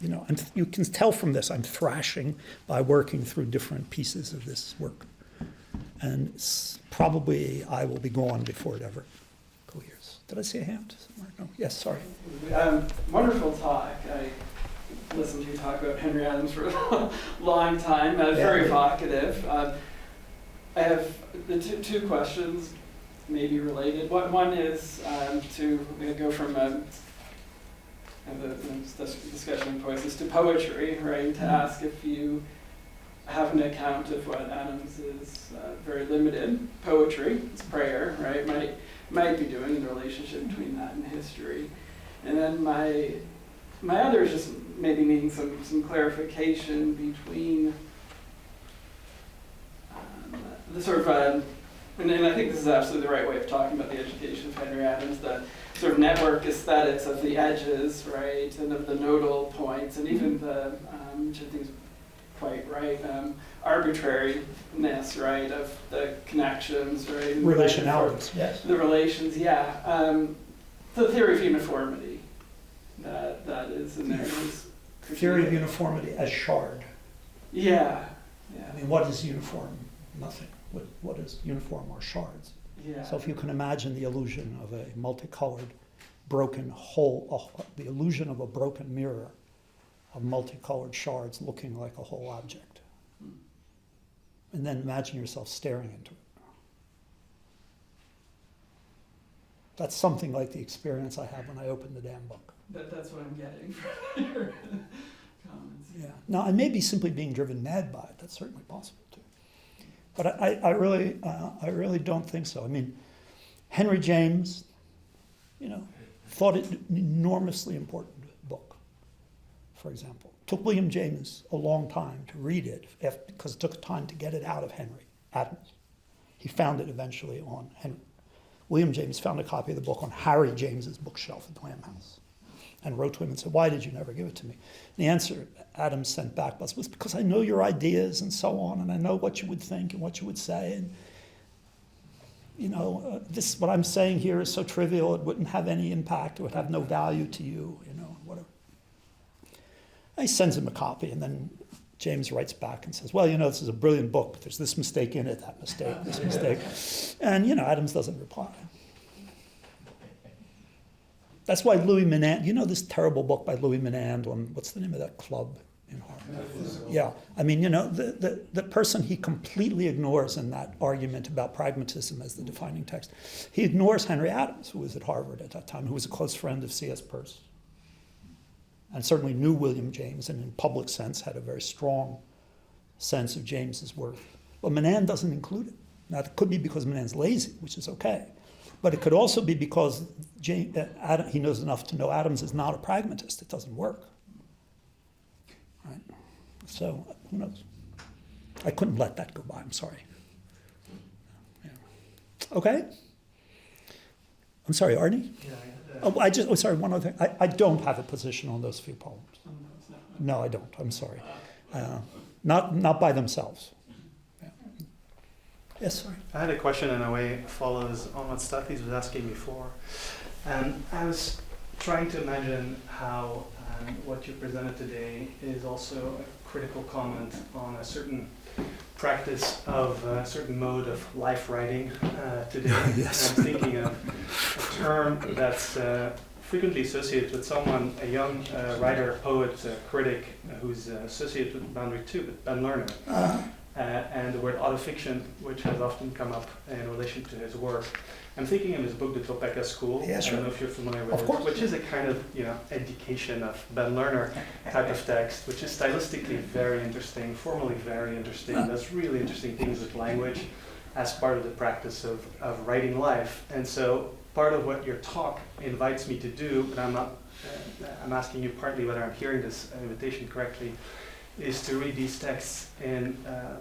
B: you can tell from this I'm thrashing by working through different pieces of this work. And probably I will be gone before it ever clears. Did I see a hand somewhere? No. Yes, sorry.
F: Wonderful talk. I listened to you talk about Henry Adams for a long time. Very evocative. I have the two questions, maybe related. One is to go from the discussion of poesis to poetry, right? To ask if you I have an account of what Adams is very limited poetry. It's prayer, right? Might be doing in the relationship between that and history, and then my other is just maybe needing some clarification between the sort of and I think this is absolutely the right way of talking about the education of Henry Adams, the sort of network aesthetics of the edges, right, and of the nodal points, and even the, which I think is quite right, arbitrariness, right, of the connections, right? And
B: Relationalities, yes.
F: the relations, yeah. The theory of uniformity that is in there.
B: Theory of uniformity as shard.
F: Yeah,
B: I
F: yeah,
B: mean, what is uniform? Nothing. What is uniform are shards.
F: yeah.
B: So if you can imagine the illusion of a multicolored, broken whole, the illusion of a broken mirror of multicolored shards looking like a whole object. And then imagine yourself staring into it. That's something like the experience I had when I opened the damn book.
F: That's what I'm getting from your comments.
B: Yeah. Now, I may be simply being driven mad by it. That's certainly possible too. But I really don't think so. I mean, Henry James, thought it an enormously important book, for example. It took William James a long time to read it because it took time to get it out of Henry Adams. He found it eventually on Henry. William James found a copy of the book on Harry James's bookshelf at the Lamb House and wrote to him and said, "Why did you never give it to me?" And the answer Adams sent back was because I know your ideas and so on, and I know what you would think and what you would say, and this what I'm saying here is so trivial it wouldn't have any impact, it would have no value to you, whatever. And he sends him a copy, and then James writes back and says, "Well, this is a brilliant book, but there's this mistake in it, that mistake, this mistake," and Adams doesn't reply. That's why Louis Menand, this terrible book by Louis Menand on, what's the name of that club in Harvard? Yeah, I mean, the person he completely ignores in that argument about pragmatism as the defining text, he ignores Henry Adams, who was at Harvard at that time, who was a close friend of C.S. Peirce, and certainly knew William James, and in public sense had a very strong sense of James's worth. But Menand doesn't include it. Now, it could be because Menand's lazy, which is okay. But it could also be because he knows enough to know Adams is not a pragmatist. It doesn't work. Right? So, who knows? I couldn't let that go by. I'm sorry. Yeah. Okay? I'm sorry, Arnie?
F: Yeah,
B: sorry, one other thing. I don't have a position on those few poems. No, I don't. I'm sorry. Not by themselves. Yes, sorry.
G: I had a question in a way follows on what Stathis was asking before. I was trying to imagine how what you presented today is also a critical comment on a certain practice of a certain mode of life writing today.
B: Yes.
G: I'm thinking of a term that's frequently associated with someone, a young writer, poet, critic, who's associated with Boundary 2, but Ben Lerner. And the word autofiction, which has often come up in relation to his work. I'm thinking of his book, The Topeka School.
B: Yeah, sure.
G: I don't know if you're familiar with
B: Of course.
G: it, which is a kind of education of Ben Lerner type of text, which is stylistically very interesting, formally very interesting, does really interesting things with language as part of the practice of writing life. And so part of what your talk invites me to do, but I'm asking you partly whether I'm hearing this invitation correctly, is to read these texts in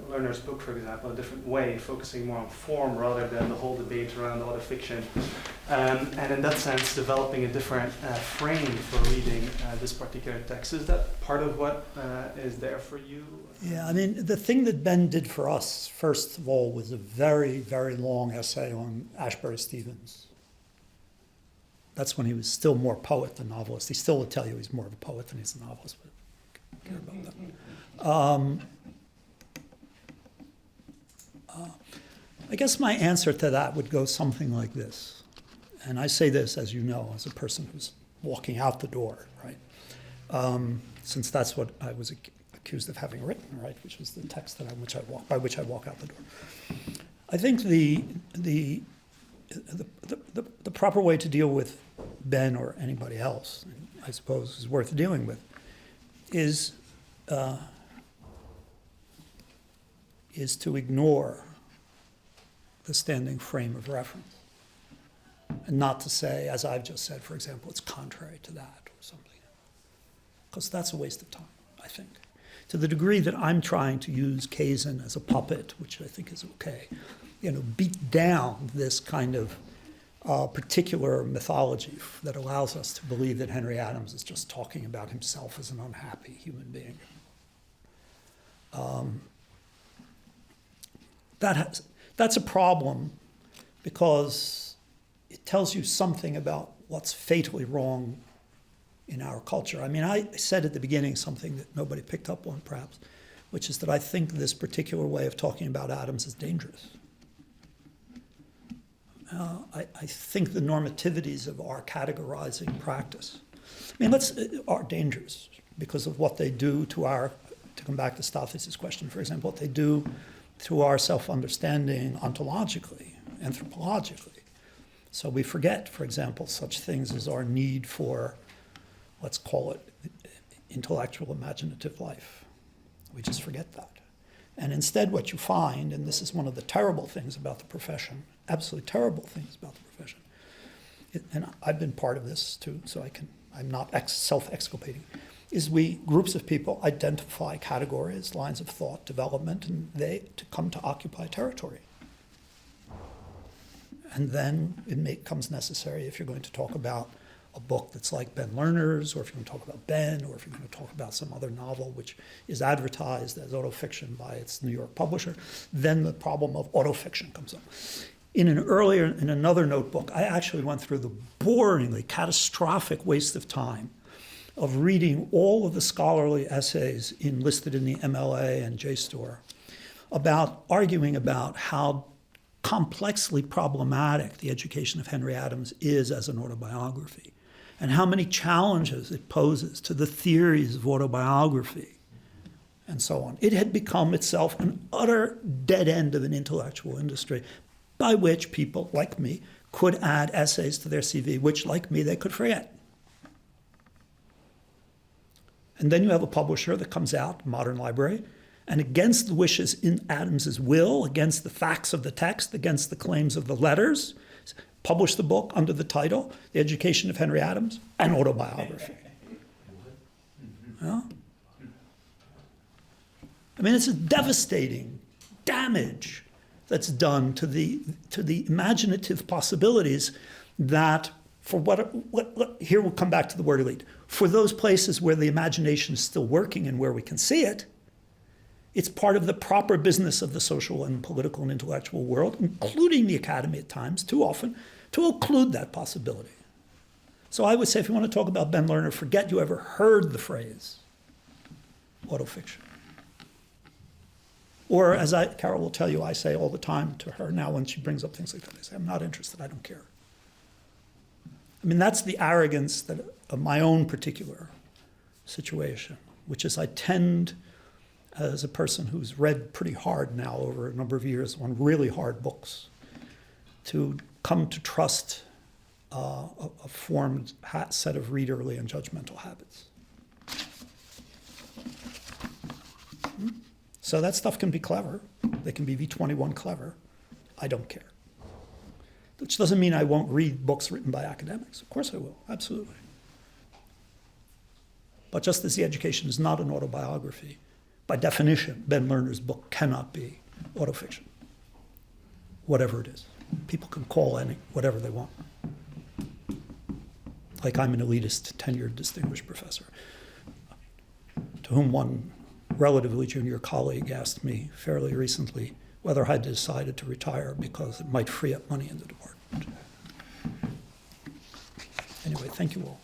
G: Lerner's book, for example, a different way, focusing more on form rather than the whole debate around autofiction. And in that sense, developing a different frame for reading this particular text. Is that part of what is there for you?
B: Yeah, I mean, the thing that Ben did for us, first of all, was a very, very long essay on Ashbury Stevens. That's when he was still more poet than novelist. He still would tell you he's more of a poet than he's a novelist, but I don't care about that. I guess my answer to that would go something like this. And I say this, as you know, as a person who's walking out the door, right? Since that's what I was accused of having written, right? Which was the text by which I walk out the door. I think the proper way to deal with Ben or anybody else, I suppose, is worth dealing with, is is to ignore the standing frame of reference and not to say, as I've just said, for example, it's contrary to that or something. Because that's a waste of time, I think. To the degree that I'm trying to use Kaizen as a puppet, which I think is okay, beat down this kind of particular mythology that allows us to believe that Henry Adams is just talking about himself as an unhappy human being. That's a problem because it tells you something about what's fatally wrong in our culture. I mean, I said at the beginning something that nobody picked up on, perhaps, which is that I think this particular way of talking about Adams is dangerous. I think the normativities of our categorizing practice, are dangerous because of what they do to come back to Stathis' question, for example, what they do to our self-understanding ontologically, anthropologically. So we forget, for example, such things as our need for, let's call it, intellectual imaginative life. We just forget that. And instead what you find, and this is one of the terrible things about the profession, absolutely terrible things about the profession, and I've been part of this too, so I'm not self-exculpating, is groups of people identify categories, lines of thought, development, and they to come to occupy territory. And then it becomes necessary, if you're going to talk about a book that's like Ben Lerner's, or if you're going to talk about Ben, or if you're going to talk about some other novel which is advertised as autofiction by its New York publisher, then the problem of autofiction comes up. In another notebook, I actually went through the boringly catastrophic waste of time of reading all of the scholarly essays listed in the MLA and JSTOR arguing about how complexly problematic the education of Henry Adams is as an autobiography, and how many challenges it poses to the theories of autobiography, and so on. It had become itself an utter dead end of an intellectual industry by which people like me could add essays to their CV, which, like me, they could forget. And then you have a publisher that comes out, Modern Library, and against the wishes in Adams's will, against the facts of the text, against the claims of the letters, publish the book under the title, The Education of Henry Adams, an Autobiography. Yeah? I mean, it's a devastating damage that's done to the imaginative possibilities that, for here we'll come back to the word elite, for those places where the imagination is still working and where we can see it, it's part of the proper business of the social and political and intellectual world, including the academy at times, too often, to occlude that possibility. So I would say, if you want to talk about Ben Lerner, forget you ever heard the phrase autofiction. Or, as Carol will tell you, I say all the time to her now when she brings up things like that, I say, I'm not interested, I don't care. I mean, that's the arrogance of my own particular situation, which is I tend, as a person who's read pretty hard now over a number of years on really hard books, to come to trust a formed set of readerly and judgmental habits. So that stuff can be clever. They can be V21 clever. I don't care. Which doesn't mean I won't read books written by academics. Of course I will, absolutely. But just as The Education is not an autobiography, by definition, Ben Lerner's book cannot be autofiction, whatever it is. People can call any whatever they want. Like I'm an elitist, tenured, distinguished professor, to whom one relatively junior colleague asked me fairly recently whether I'd decided to retire because it might free up money in the department. Anyway, thank you all.